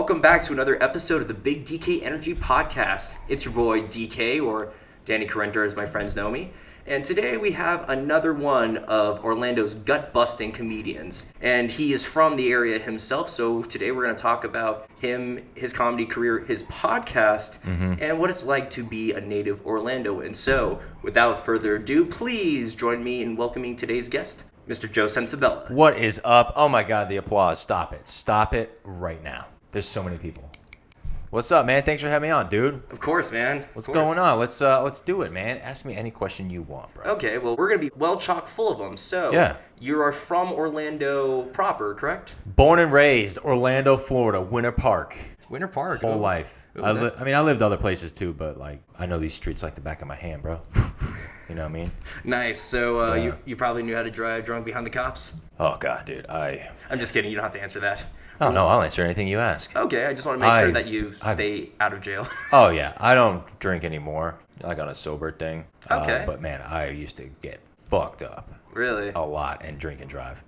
welcome back to another episode of the Big DK Energy Podcast. It's your boy DK, or Danny Carenter as my friends know me. And today we have another one of Orlando's gut-busting comedians. And he is from the area himself, so today we're going to talk about him, his comedy career, his podcast, and what it's like to be a native Orlandoan. So, without further ado, please join me in welcoming today's guest, Mr. Joe Censabella. What is up? Oh my God, the applause. Stop it. Stop it right now. There's so many people. What's up, man? Thanks for having me on, dude. Of course, man. What's going on? Let's do it, man. Ask me any question you want, bro. Okay, well, we're going to be well chock full of them. So, yeah. You are from Orlando proper, correct? Born and raised, Orlando, Florida, Winter Park. Winter Park. Whole life. I lived other places too, but like I know these streets like the back of my hand, bro. You know what I mean? Nice. So you probably knew how to drive drunk behind the cops? Oh God, dude. I'm just kidding. You don't have to answer that. Oh no, I'll answer anything you ask. Okay, I just want to make sure that you stay out of jail. Oh yeah, I don't drink anymore. Like on a sober thing. Okay. But man, I used to get fucked up. Really? A lot and drink and drive.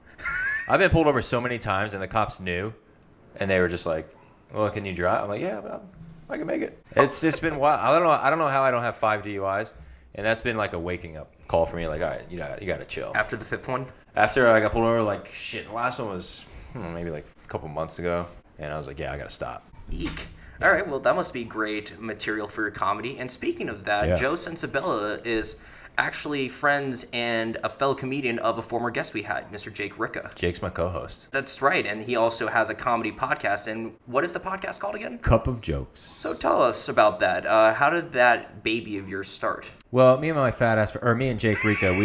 I've been pulled over so many times, and the cops knew, and they were just like, "Well, can you drive?" I'm like, "Yeah, but I can make it." It's just been wild. I don't know how I don't have 5 DUIs, and that's been like a waking up call for me. Like, all right, you gotta chill. After the fifth one? After I got pulled over, like shit. The last one was maybe like a couple months ago, and I was like, yeah, I gotta stop. Eek. All right, well, that must be great material for your comedy. And speaking of that, yeah. Joe Censabella is actually friends and a fellow comedian of a former guest we had, Mr. Jake Ricca. Jake's my co-host. That's right, and he also has a comedy podcast. And what is the podcast called again? Cup of Jokes. So tell us about that. How did that baby of yours start? Well, me and my fat ass, or me and Jake Ricca,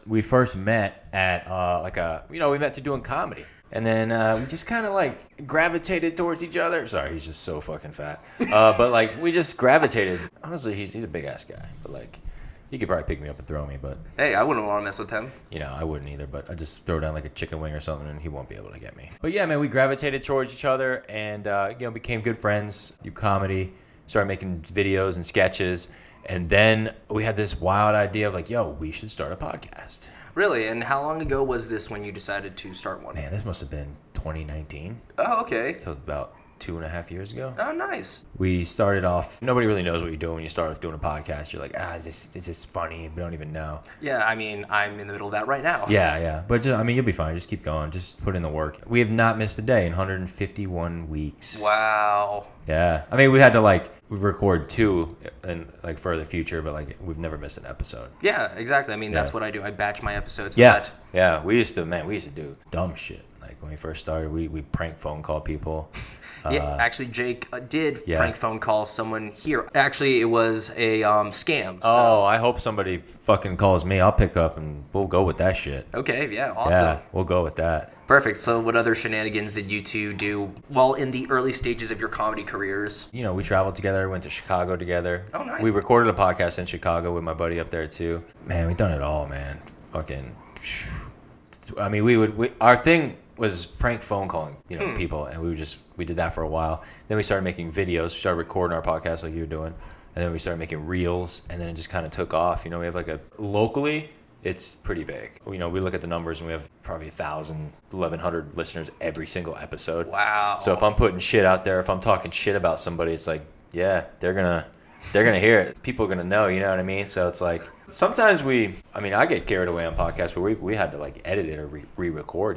we first met at we met through doing comedy. And then we just kind of like gravitated towards each other. Sorry, he's just so fucking fat. But like we just gravitated. Honestly, he's a big ass guy. But like he could probably pick me up and throw me. But hey, I wouldn't want to mess with him. You know, I wouldn't either. But I just throw down like a chicken wing or something, and he won't be able to get me. But yeah, man, we gravitated towards each other, and became good friends through comedy. Started making videos and sketches, and then we had this wild idea of like, yo, we should start a podcast. Really? And how long ago was this when you decided to start one? Man, this must have been 2019. Oh, okay. So about 2.5 years ago. Oh, nice. We started off, nobody really knows what you're doing when you start off doing a podcast. You're like, is this funny? We don't even know. Yeah, I mean, I'm in the middle of that right now. Yeah. But you'll be fine. Just keep going. Just put in the work. We have not missed a day in 151 weeks. Wow. Yeah. I mean, we had to record 2 in for the future, but we've never missed an episode. Yeah, exactly. I mean, that's what I do. I batch my episodes. Yeah. We used to do dumb shit. Like when we first started, we prank phone call people. Yeah, actually, Jake did prank phone call someone here. Actually, it was a scam. So. Oh, I hope somebody fucking calls me. I'll pick up and we'll go with that shit. Okay, yeah, awesome. Yeah, we'll go with that. Perfect. So what other shenanigans did you two do while in the early stages of your comedy careers? You know, we traveled together, went to Chicago together. Oh, nice. We recorded a podcast in Chicago with my buddy up there, too. Man, we've done it all, man. Fucking, I mean, our thing was prank phone calling, people, and we did that for a while. Then we started making videos, we started recording our podcast like you were doing, and then we started making reels, and then it just kind of took off. We have locally, it's pretty big. We look at the numbers, and we have probably 1,000, 1,100 listeners every single episode. Wow. So if I'm putting shit out there, if I'm talking shit about somebody, it's like, yeah, they're gonna hear it. People are gonna know, you know what I mean? So it's like, sometimes I get carried away on podcasts where we had to edit it or re-record,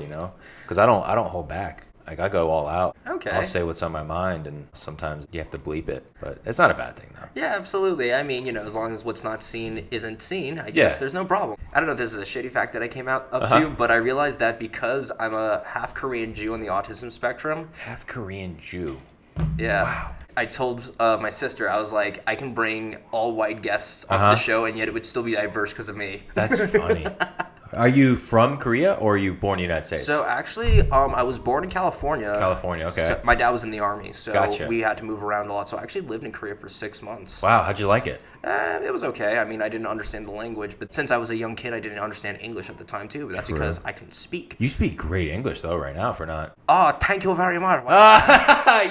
because I don't hold back. I go all out. Okay. I'll say what's on my mind, and sometimes you have to bleep it, but it's not a bad thing though. Yeah, absolutely. I mean, as long as what's not seen isn't seen, I guess there's no problem. I don't know if this is a shitty fact that I came out up to, but I realized that because I'm a half Korean Jew on the autism spectrum. Half Korean Jew. Yeah. Wow. I told my sister, I was like, I can bring all white guests onto the show, and yet it would still be diverse because of me. That's funny. Are you from Korea, or are you born in the United States? So actually, I was born in California. California, okay. So my dad was in the Army, so Gotcha. we had to move around a lot. So I actually lived in Korea for 6 months. Wow, how'd you like it? It was okay. I mean, I didn't understand the language, but since I was a young kid, I didn't understand English at the time, too. But that's because I can speak. You speak great English, though, right now, for not... Oh, thank you very much.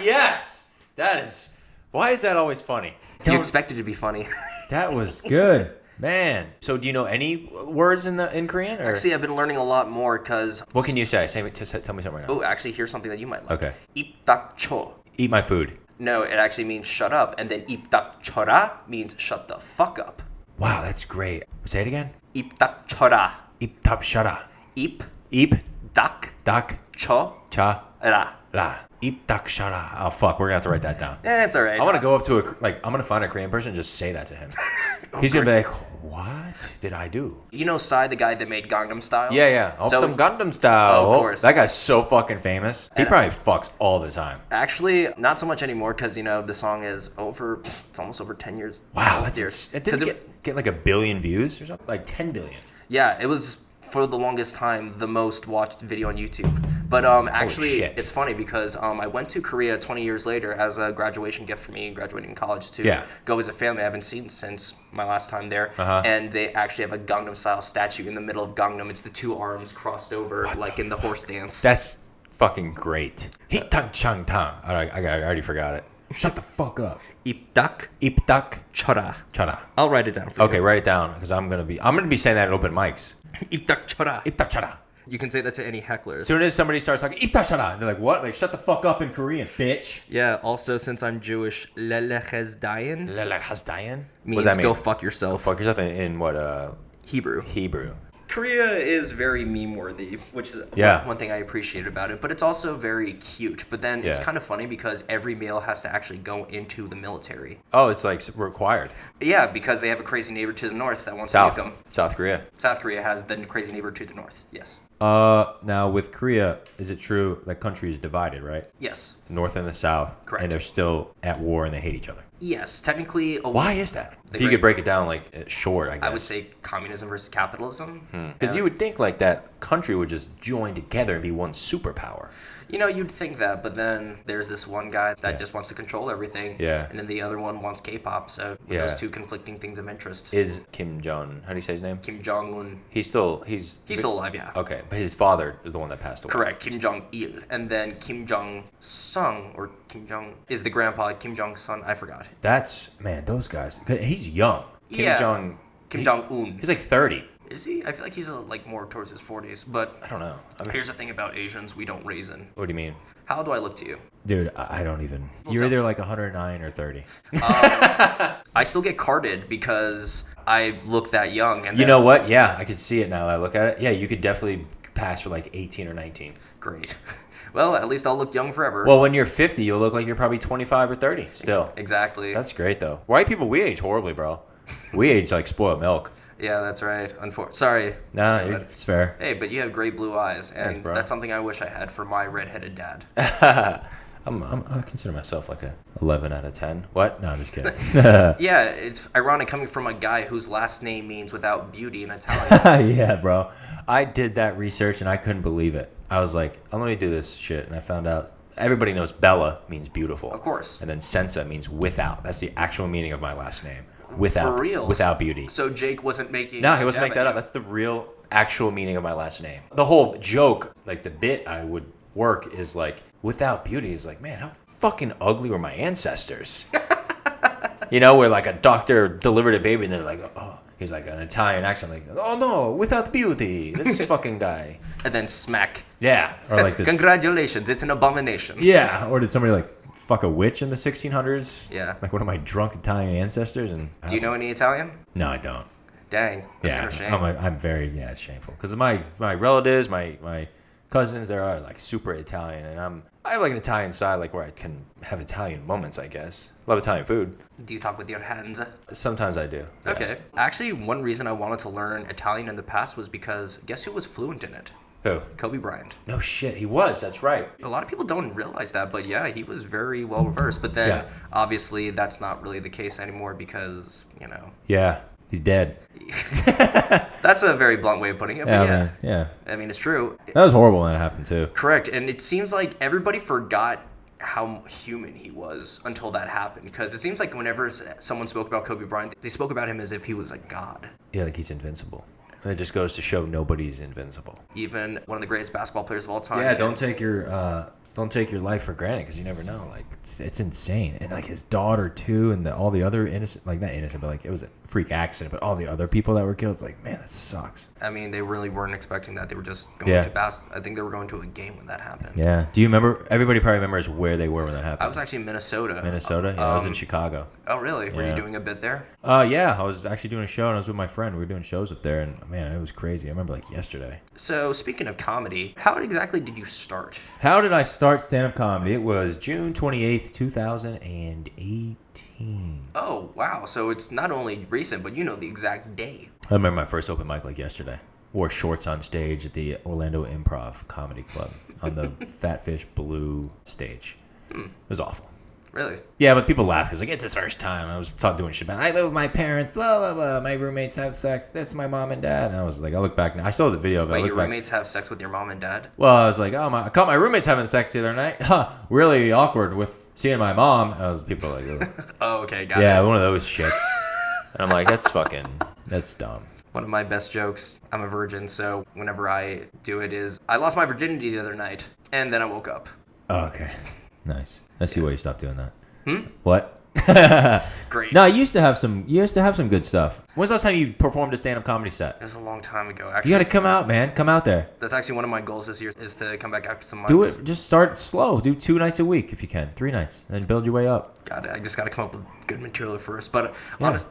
Yes! That is... Why is that always funny? You expect it to be funny. That was good. Man. So do you know any words in Korean? Or? Actually, I've been learning a lot more because... What can you say? Tell me something right now. Oh, actually, here's something that you might like. Okay. 입 닥쳐. Eat my food. No, it actually means shut up. And then 입닥 쳐라 means shut the fuck up. Wow, that's great. Say it again. 입닥 쳐라. 입답 shara. 입, 입, 닥, dak, 쳐, cha, 라. la. 입닥 shara. Oh, fuck. We're going to have to write that down. It's all right. I want to go up to I'm going to find a Korean person and just say that to him. He's going to be like, what did I do? You know Psy, the guy that made Gangnam Style? Yeah. So- Gangnam Gundam style. Oh, of course. That guy's so fucking famous. He And- probably fucks all the time. Actually, not so much anymore because, the song is it's almost over 10 years. Wow, Years. that's it. Didn't get like 1 billion views or something? Like 10 billion. Yeah, it was for the longest time the most watched video on YouTube. But actually, shit. it's funny because I went to Korea 20 years later as a graduation gift for me, graduating college to Yeah. go as a family. I haven't seen since my last time there. Uh-huh. And they actually have a Gangnam Style statue in the middle of Gangnam. It's the two arms crossed over like in the horse dance. That's fucking great. Hitang chang tang. I already forgot it. Shut the fuck up. 입닥 입닥 쳐라. chara. I'll write it down for you. Okay, write it down because I'm gonna be saying that at open mics. 입닥 쳐라. 입닥 chara. You can say that to any hecklers. As soon as somebody starts talking 입닥 chara, and they're like, what? Like, shut the fuck up in Korean, bitch. Yeah, also since I'm Jewish, lelechezdayan Lelachasdayan? means What does that mean? go fuck yourself. Fuck yourself in what? Hebrew. Hebrew. Korea is very meme-worthy, which is Yeah. one thing I appreciate about it. But it's also very cute. But then it's Yeah. kind of funny because every male has to actually go into the military. Oh, it's like required. Yeah, because they have a crazy neighbor to the north that wants to make them. South Korea. South Korea has the crazy neighbor to the north. Yes. Now with Korea, is it true that country is divided, right? Yes. North and the South. Correct. And they're still at war and they hate each other. Yes. Technically. Why is that? The If you great- could break it down like short, I guess. I would say communism versus capitalism. Because you would think like that country would just join together and be one superpower. You'd think that, but then there's this one guy that just wants to control everything. Yeah. And then the other one wants K-pop. So Yeah. those two conflicting things of interest. Is Kim Jong? How do you say his name? Kim Jong-un. He's still He's still alive, yeah. okay, but his father is the one that passed away. Correct, Kim Jong-il. And then Kim Jong-sung, or Kim Jong, is the grandpa, Kim Jong-sun, I forgot. That's man, those guys. He's young. Yeah. Kim Jong-un. He's like 30. Is he? I feel like he's more towards his 40s. But I don't know. here's the thing about Asians, we don't raisin. What do you mean? How do I look to you? Dude, I don't even. You're tell either like 109 or 30. I still get carded because I look that young. And You then- know what? Yeah, I could see it now that I look at it. Yeah, you could definitely pass for like 18 or 19. Great. Well, at least I'll look young forever. Well, when you're 50, you'll look like you're probably 25 or 30 still. Exactly. That's great, though. White people, we age horribly, bro. We age like spoiled milk. Yeah, that's right. Sorry. Nah, Sorry. it's fair. Hey, but you have great blue eyes, and Thanks, bro. that's something I wish I had for my redheaded dad. I consider myself like a 11 out of 10. What? No, I'm just kidding. Yeah, it's ironic coming from a guy whose last name means without beauty in Italian. Yeah, bro. I did that research and I couldn't believe it. I was like, oh, let me do this shit. And I found out everybody knows Bella means beautiful. Of course. And then Sensa means without. That's the actual meaning of my last name. Without. For real? Without beauty. So Jake wasn't making... No, he wasn't making that up. That's the real actual meaning of my last name. The whole joke, like the bit I would work is like, without beauty is like, man, how fucking ugly were my ancestors? Where like a doctor delivered a baby and they're like, oh, he's like an Italian accent, like, oh no, without beauty, this fucking guy. And then smack. Yeah. Or like this. Congratulations, it's an abomination. Yeah. Or did somebody like fuck a witch in the 1600s? Yeah. Like one of my drunk Italian ancestors? And Do you know any Italian? No, I don't. Dang, that's kind of shame. I'm very it's shameful because my relatives, my cousins, they are like super Italian, and I have like an Italian side, like where I can have Italian moments, I guess. Love Italian food. Do you talk with your hands? Sometimes I do. Yeah. Okay. Actually, one reason I wanted to learn Italian in the past was because guess who was fluent in it? Who? Kobe Bryant. No shit, he was. That's right. A lot of people don't realize that, but yeah, he was very well versed. But then, obviously, that's not really the case anymore because, Yeah, he's dead. That's a very blunt way of putting it. But Yeah, yeah, man. Yeah. I mean, it's true. That was horrible when it happened too. Correct. And it seems like everybody forgot how human he was until that happened. Because it seems like whenever someone spoke about Kobe Bryant, they spoke about him as if he was a god. Yeah, like he's invincible. And it just goes to show nobody's invincible. Even one of the greatest basketball players of all time. Yeah, don't take your don't take your life for granted because you never know. Like it's insane. And like his daughter too, and all the other innocent, like not innocent, but like it was a freak accident. But all the other people that were killed, it's like, man, that sucks. I mean, they really weren't expecting that. They were just going to I think they were going to a game when that happened. Yeah. Do you remember? Everybody probably remembers where they were when that happened. I was actually in Minnesota. Minnesota? Yeah, I was in Chicago. Oh, really? Were you doing a bit there? Yeah, I was actually doing a show, and I was with my friend. We were doing shows up there, and man, it was crazy. I remember like yesterday. So, speaking of comedy, how exactly did you start? How did I start stand-up comedy? It was June 28th, 2018. Oh, wow. So it's not only recent, but you know the exact day. I remember my first open mic like yesterday. Wore shorts on stage at the Orlando Improv Comedy Club on the Fat Fish Blue stage. It was awful. Really? Yeah, but people laugh because like it's his first time. I was doing shit. I live with my parents. Blah blah blah. My roommates have sex. That's my mom and dad. And I was like, I look back now. I saw the video of it. Wait, your roommates have sex with your mom and dad? Well, I was like, I caught my roommates having sex the other night. Huh, really awkward with seeing my mom. And I was people like, oh, okay, got it. Yeah, one of those shits. And I'm like, that's dumb. One of my best jokes, I'm a virgin, so whenever I do it is, I lost my virginity the other night, and then I woke up. Oh, okay. Nice. Let's see why you stopped doing that. What? Great. No, you used to have some good stuff. When's the last time you performed a stand-up comedy set? It was a long time ago, actually. You got to come out, man. Come out there. That's actually one of my goals this year is to come back after some months. Do it. Just start slow. Do 2 nights a week if you can. 3 nights. And then build your way up. Got it. I just got to come up with good material first. But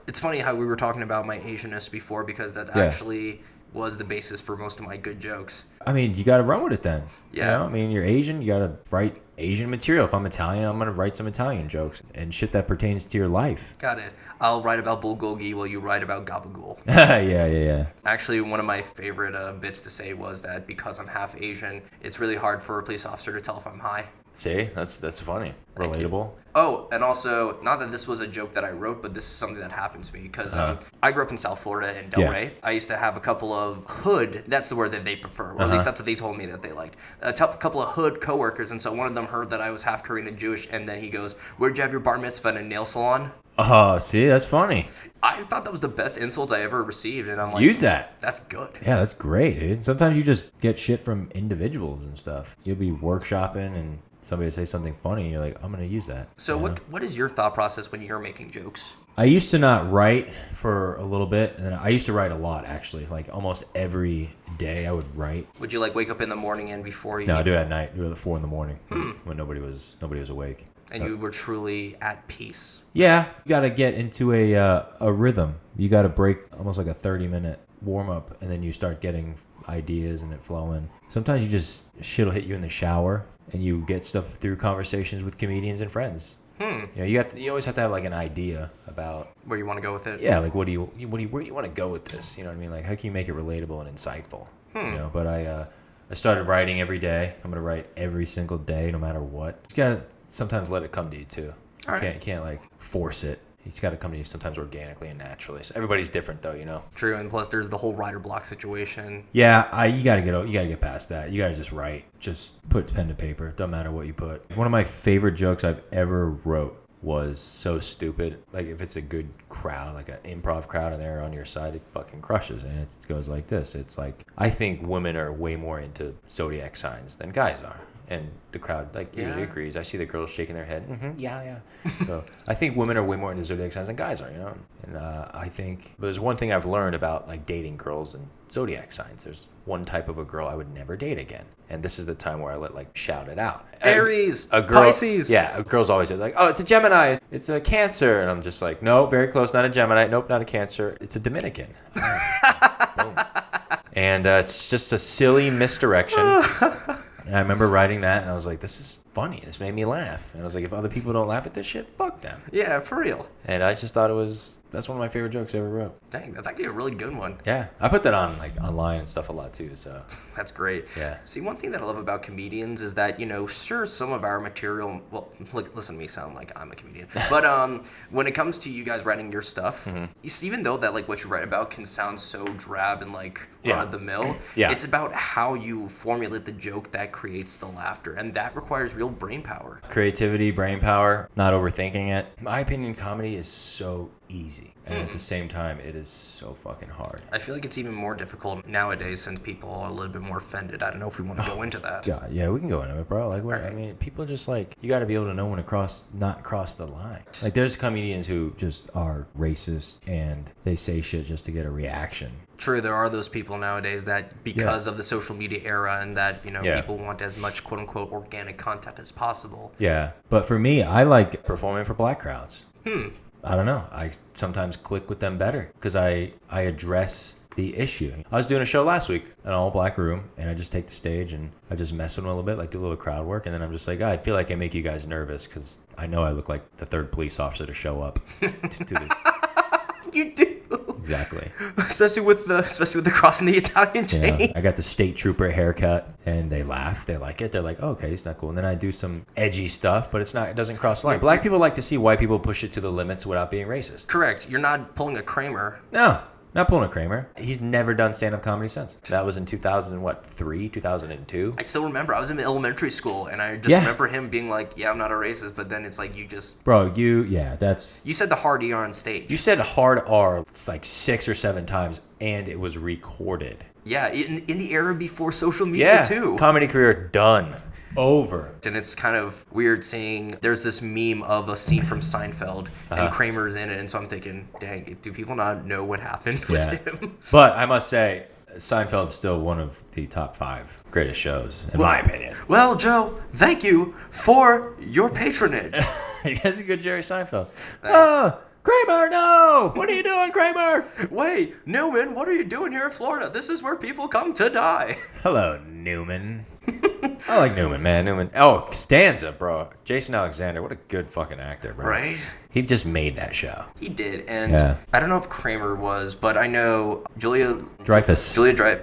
it's funny how we were talking about my Asianness before because that actually was the basis for most of my good jokes. I mean, you got to run with it then. Yeah. You know? I mean, you're Asian. You got to write Asian material. If I'm Italian, I'm going to write some Italian jokes and shit that pertains to your life. Got it. I'll write about bulgogi while you write about gabagool. Yeah. Actually, one of my favorite bits to say was that because I'm half Asian, it's really hard for a police officer to tell if I'm high. See, that's funny. Relatable. Oh, and also, not that this was a joke that I wrote, but this is something that happened to me because I grew up in South Florida in Delray. I used to have a couple of hood, that's the word that they prefer, or at least that's what they told me that they liked, a couple of hood coworkers, and so one of them heard that I was half Korean and Jewish, and then he goes, where'd you have your bar mitzvah in a nail salon? Oh, see, that's funny. I thought that was the best insult I ever received, and I'm like, use that. That's good. Yeah, that's great, dude. Sometimes you just get shit from individuals and stuff. You'll be workshopping and somebody will say something funny and you're like, I'm going to use that. So what is your thought process when you're making jokes? I used to not write for a little bit, and I used to write a lot, actually. Like, almost every day I would write. Would you, like, wake up in the morning and before you... No, I do it at night. Do it at 4 in the morning when nobody was awake. And you were truly at peace. Yeah. You got to get into a rhythm. You got to break almost like a 30-minute warm-up, and then you start getting ideas and it flowing. Sometimes shit will hit you in the shower, and you get stuff through conversations with comedians and friends. You know, you always have to have like an idea about where you want to go with it. Yeah, like where do you want to go with this? You know what I mean? Like how can you make it relatable and insightful? You know, but I started writing every day. I'm gonna write every single day, no matter what. You gotta sometimes let it come to you too. You can't like force it. It's got to come to you sometimes organically and naturally. So everybody's different, though, you know. True, and plus there's the whole writer block situation. Yeah, you gotta get past that. You gotta just write. Just put pen to paper. Doesn't matter what you put. One of my favorite jokes I've ever wrote was so stupid. Like if it's a good crowd, like an improv crowd, and they're on your side, it fucking crushes. And it goes like this. It's like I think women are way more into zodiac signs than guys are. And the crowd usually agrees. I see the girls shaking their head. Yeah. So I think women are way more into zodiac signs than guys are, you know. And I think there's one thing I've learned about like dating girls and zodiac signs. There's one type of a girl I would never date again, and this is the time where I shout it out. Aries, a girl, Pisces. Yeah, a girl's always like, oh, it's a Gemini, it's a Cancer, and I'm just like, no, very close, not a Gemini, nope, not a Cancer, it's a Dominican. Boom. And it's just a silly misdirection. And I remember writing that, and I was like, this is funny. This made me laugh. And I was like, if other people don't laugh at this shit, fuck them. Yeah, for real. And I just thought that's one of my favorite jokes I ever wrote. Dang, that's actually a really good one. Yeah. I put that on online and stuff a lot too, so. That's great. Yeah. See, one thing that I love about comedians is that, sure, some of our material, well, listen to me sound like I'm a comedian, but when it comes to you guys writing your stuff, even though that what you write about can sound so drab and run of the mill, it's about how you formulate the joke that creates the laughter, and that requires real brain power. Creativity, brain power, not overthinking it. In my opinion, comedy is so easy. easy. And at the same time, it is so fucking hard. I feel like it's even more difficult nowadays since people are a little bit more offended. I don't know if we want to go into that. God, yeah, we can go into it, bro. Like, Right. I mean, people are just like, you got to be able to know when to not cross the line. Like, there's comedians who just are racist and they say shit just to get a reaction. True, there are those people nowadays that because of the social media era and that, people want as much quote unquote organic content as possible. Yeah. But for me, I like performing for black crowds. I don't know. I sometimes click with them better because I address the issue. I was doing a show last week, an all black room, and I just take the stage and I just mess with them a little bit, like do a little crowd work, and then I'm just like, I feel like I make you guys nervous because I know I look like the third police officer to show up to the... You do. Exactly. Especially with the crossing the Italian chain. Yeah, I got the state trooper haircut, and they laugh. They like it. They're like, oh, okay, it's not cool. And then I do some edgy stuff, but it doesn't cross the line. Black people like to see white people push it to the limits without being racist. Correct. You're not pulling a Kramer. No, not pulling a Kramer. He's never done stand-up comedy since. That was in 2003, 2002. I still remember. I was in elementary school, and I just remember him being like, yeah, I'm not a racist, but then it's like you just... Bro, you said the hard ER on stage. You said hard R like 6 or 7 times, and it was recorded. Yeah, in the era before social media, too. Comedy career done. Over. And it's kind of weird seeing there's this meme of a scene from Seinfeld and Kramer's in it, and so I'm thinking, dang, do people not know what happened with him? But I must say, Seinfeld's still one of the top 5 greatest shows, in my opinion. Well, Joe, thank you for your patronage. You guys are good, Jerry Seinfeld. Oh, Kramer, no! What are you doing, Kramer? Wait, Newman, what are you doing here in Florida? This is where people come to die. Hello, Newman. I like Newman, man. Newman. Oh, Stanza, bro. Jason Alexander, what a good fucking actor, bro. Right? He just made that show. He did, and I don't know if Kramer was, but I know Julia Dreyfus.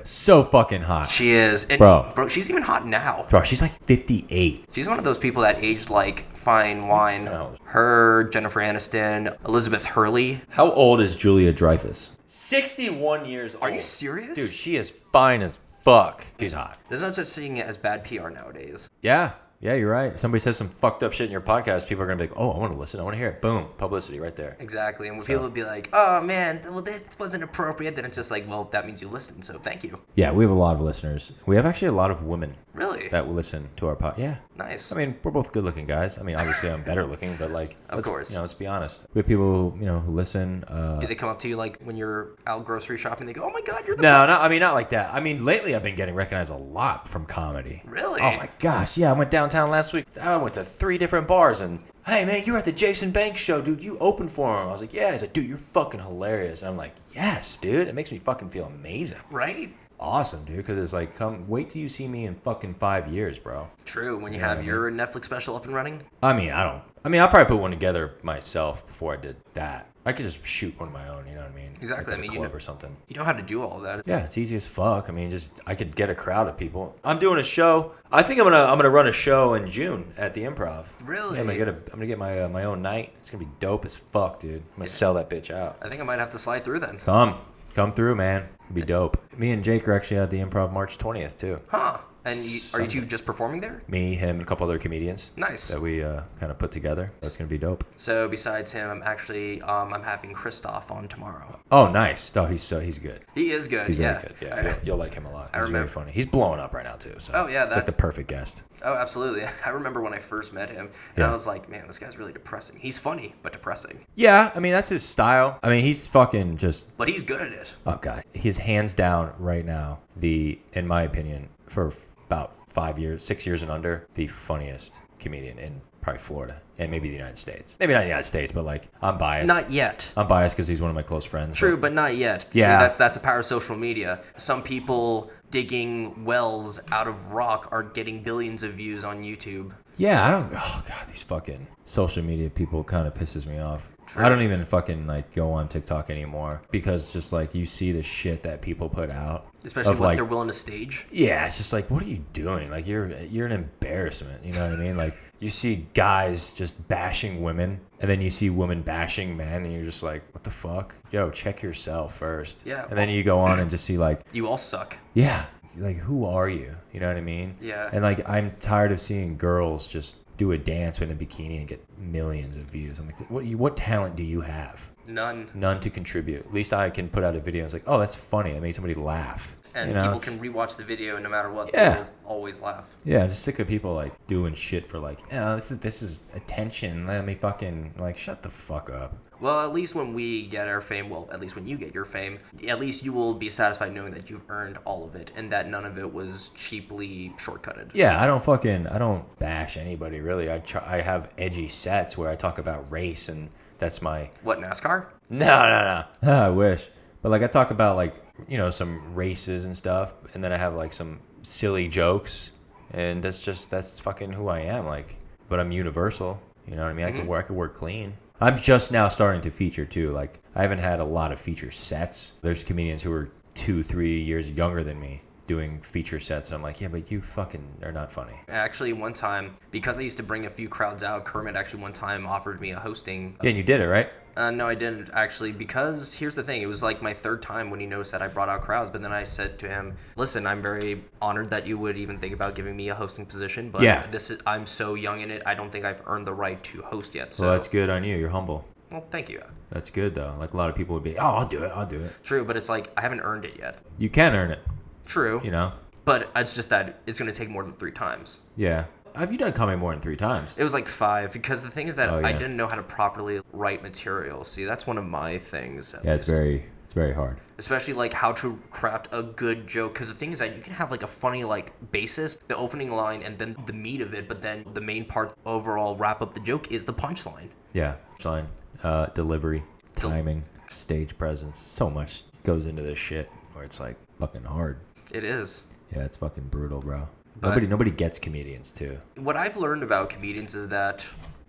So fucking hot. She is. And bro, she's even hot now. Bro, she's like 58. She's one of those people that aged like fine wine. Her, Jennifer Aniston, Elizabeth Hurley. How old is Julia Dreyfus? 61 years old. Are you serious? Dude, she is fine as fuck. She's hot. There's no such thing as bad PR nowadays. Yeah. Yeah, you're right. Somebody says some fucked up shit in your podcast, people are going to be like, oh, I want to listen. I want to hear it. Boom. Publicity right there. Exactly. And when people would be like, oh, man, well, this wasn't appropriate, then it's just like, well, that means you listened, so thank you. Yeah, we have a lot of listeners. We have actually a lot of women. Really? That will listen to our podcast. Yeah. Nice. I mean, we're both good looking guys. I mean, obviously I'm better looking, but like, of course. Let's be honest. We have people who listen. Do they come up to you like when you're out grocery shopping? They go, "Oh my God, you're the not like that. I mean, lately I've been getting recognized a lot from comedy. Really? Oh my gosh, yeah. I went downtown last week. I went to 3 different bars and, hey man, you were at the Jason Banks show, dude. You opened for him. I was like, yeah. He's like, dude, you're fucking hilarious. And I'm like, yes, dude. It makes me fucking feel amazing. Right? Awesome, dude, because it's like, wait till you see me in fucking 5 years, bro. True, when you have your Netflix special up and running. I'll probably put one together myself before I did that. I could just shoot one of my own, you know what I mean? Exactly. Like a club or something. You know how to do all that. Yeah, it's easy as fuck. I mean, I could get a crowd of people. I'm doing a show. I think I'm gonna run a show in June at the Improv. Really? Yeah, I'm gonna get my own night. It's gonna be dope as fuck, dude. I'm gonna sell that bitch out. I think I might have to slide through then. Come through, man. It'd be dope. Me and Jake are actually at the Improv March 20th too. Huh. And are you two just performing there? Me, him, and a couple other comedians. Nice. That we kind of put together. That's going to be dope. So besides him, I'm actually I'm having Christoph on tomorrow. Oh, nice. Oh, he's good. He is good. He's yeah. Very good. Yeah, you'll like him a lot. He's very funny. He's blowing up right now too. So oh yeah, that's like the perfect guest. Oh, absolutely. I remember when I first met him, and I was like, man, this guy's really depressing. He's funny, but depressing. Yeah, I mean that's his style. I mean he's fucking just. But he's good at it. Oh god, he's hands down right now in my opinion, for about 6 years and under, the funniest comedian in probably Florida and maybe the United States. Maybe not the United States, but like I'm biased. Not yet. I'm biased because he's one of my close friends. True, but not yet. Yeah. See, that's a power of social media. Some people digging wells out of rock are getting billions of views on YouTube. Yeah, oh god, these fucking social media people kind of pisses me off. True. I don't even fucking like go on TikTok anymore because just like you see the shit that people put out. Especially what they're willing to stage. Yeah, it's just like, what are you doing? Like you're an embarrassment. You know what I mean? Like you see guys just bashing women, and then you see women bashing men, and you're just like, what the fuck? Yo, check yourself first. Yeah. And then you go on and just see like, you all suck. Yeah. Like who are you? You know what I mean? Yeah. And like I'm tired of seeing girls just do a dance in a bikini and get millions of views. I'm like, what talent do you have? None To contribute. At least I can put out a video and it's like, oh, that's funny. I made somebody laugh. And you know, people can rewatch the video no matter what. Yeah. They'll always laugh. Yeah, I'm just sick of people like doing shit for like, this is attention. Let me fucking like shut the fuck up. Well, at least when we get our fame, well, at least when you get your fame, at least you will be satisfied knowing that you've earned all of it and that none of it was cheaply shortcutted. Yeah, I don't bash anybody really. I have edgy sets where I talk about race and that's my... What, NASCAR? No. I wish. But like I talk about like, you know, some races and stuff, and then I have like some silly jokes, and that's fucking who I am. Like, but I'm universal. You know what I mean? I could work clean. I'm just now starting to feature too. Like I haven't had a lot of feature sets. There's comedians who are 2-3 years younger than me doing feature sets, and I'm like, yeah, but you fucking are not funny. Actually, one time, because I used to bring a few crowds out, Kermit actually one time offered me a hosting. Yeah, and you did it, right? No, I didn't actually, because here's the thing. It was like my third time when he noticed that I brought out crowds, but then I said to him, listen, I'm very honored that you would even think about giving me a hosting position, but yeah. I'm so young in it, I don't think I've earned the right to host yet. So. Well, that's good on you. You're humble. Well, thank you. That's good, though. Like, a lot of people would be, oh, I'll do it. True, but it's like, I haven't earned it yet. You can earn it. True. You know? But it's just that it's going to take more than 3 times. Yeah. Have you done comedy more than 3 times? It was like 5, because the thing is that yeah. I didn't know how to properly write material. See, that's one of my things. Yeah, it's very hard. Especially like how to craft a good joke, because the thing is that you can have like a funny like basis, the opening line, and then the meat of it, but then the main part, overall wrap up the joke is the punchline. Yeah, punchline, delivery, timing, stage presence. So much goes into this shit where it's like fucking hard. It is. Yeah, it's fucking brutal, bro. But nobody gets comedians too. What I've learned about comedians is that,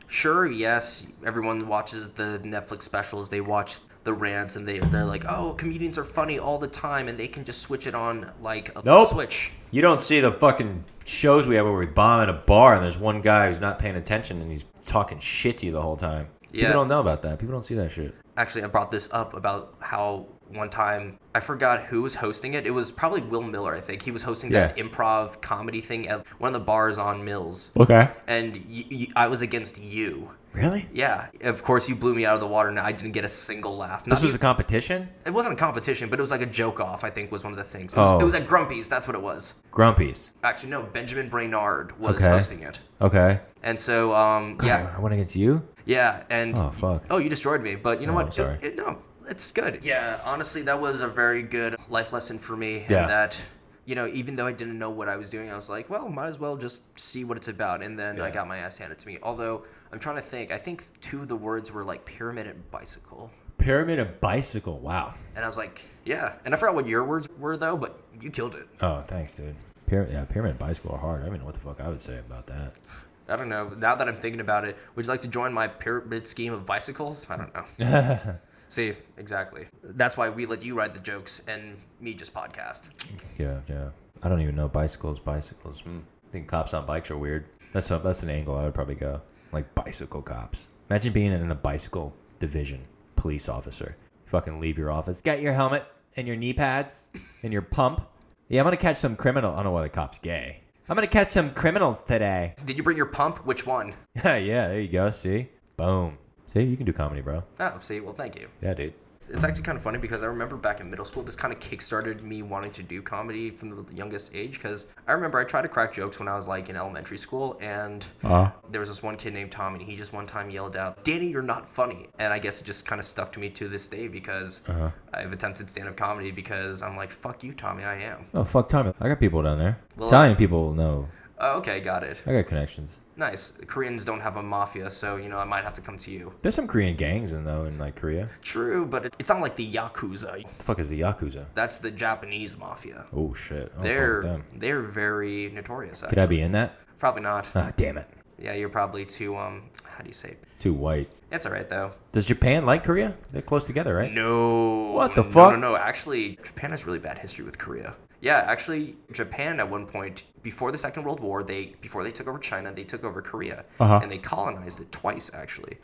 sure, yes, everyone watches the Netflix specials, they watch the rants, and they're like, oh, comedians are funny all the time, and they can just switch it on like a switch. You don't see the fucking shows we have where we bomb at a bar and there's one guy who's not paying attention and he's talking shit to you the whole time. Yeah. People don't know about that. People don't see that shit. Actually, I brought this up about how one time, I forgot who was hosting it. It was probably Will Miller, I think. He was hosting that improv comedy thing at one of the bars on Mills. Okay. And I was against you. Really? Yeah. Of course, you blew me out of the water, and I didn't get a single laugh. This was a competition? It wasn't a competition, but it was like a joke-off, I think, was one of the things. It was at Grumpy's. That's what it was. Grumpy's. Actually, no. Benjamin Brainard was hosting it. Okay. And so, yeah. I went against you? Yeah, and... Oh, fuck. Oh, you destroyed me. But you know what? I'm sorry. No, it's good. Yeah, honestly, that was a very good life lesson for me. Yeah. And that, you know, even though I didn't know what I was doing, I was like, well, might as well just see what it's about. And then I got my ass handed to me. Although, I'm trying to think. I think 2 of the words were like pyramid and bicycle. Pyramid and bicycle. Wow. And I was like, yeah. And I forgot what your words were, though, but you killed it. Oh, thanks, dude. Pyramid and bicycle are hard. I don't even know what the fuck I would say about that. I don't know. Now that I'm thinking about it, would you like to join my pyramid scheme of bicycles? I don't know. See, exactly. That's why we let you write the jokes and me just podcast. Yeah. I don't even know bicycles. I think cops on bikes are weird. That's an angle I would probably go. Like bicycle cops. Imagine being in the bicycle division, police officer. You fucking leave your office. Get your helmet and your knee pads and your pump. Yeah, I'm going to catch some criminal. I don't know why the cop's gay. I'm going to catch some criminals today. Did you bring your pump? Which one? Yeah, there you go. See? Boom. See, you can do comedy, bro. Oh, see? Well, thank you. Yeah, dude. It's actually kind of funny because I remember back in middle school, this kind of kickstarted me wanting to do comedy from the youngest age. Because I remember I tried to crack jokes when I was like in elementary school, and there was this one kid named Tommy, and he just one time yelled out, "Danny, you're not funny." And I guess it just kind of stuck to me to this day because I've attempted stand-up comedy because I'm like, fuck you, Tommy, I am. Oh, fuck Tommy. I got people down there. Well, Italian people know. Oh, okay, got it. I got connections. Nice. Koreans don't have a mafia, so, you know, I might have to come to you. There's some Korean gangs in like Korea. True, but it's not like the Yakuza. What the fuck is the Yakuza? That's the Japanese mafia. Oh, shit. They're very notorious, actually. Could I be in that? Probably not. Ah, damn it. Yeah, you're probably too, how do you say? Too white. It's all right, though. Does Japan like Korea? They're close together, right? No. What the fuck? No. Actually, Japan has really bad history with Korea. Yeah, actually, Japan at one point, before the Second World War, before they took over China, they took over Korea. And they colonized it twice, actually.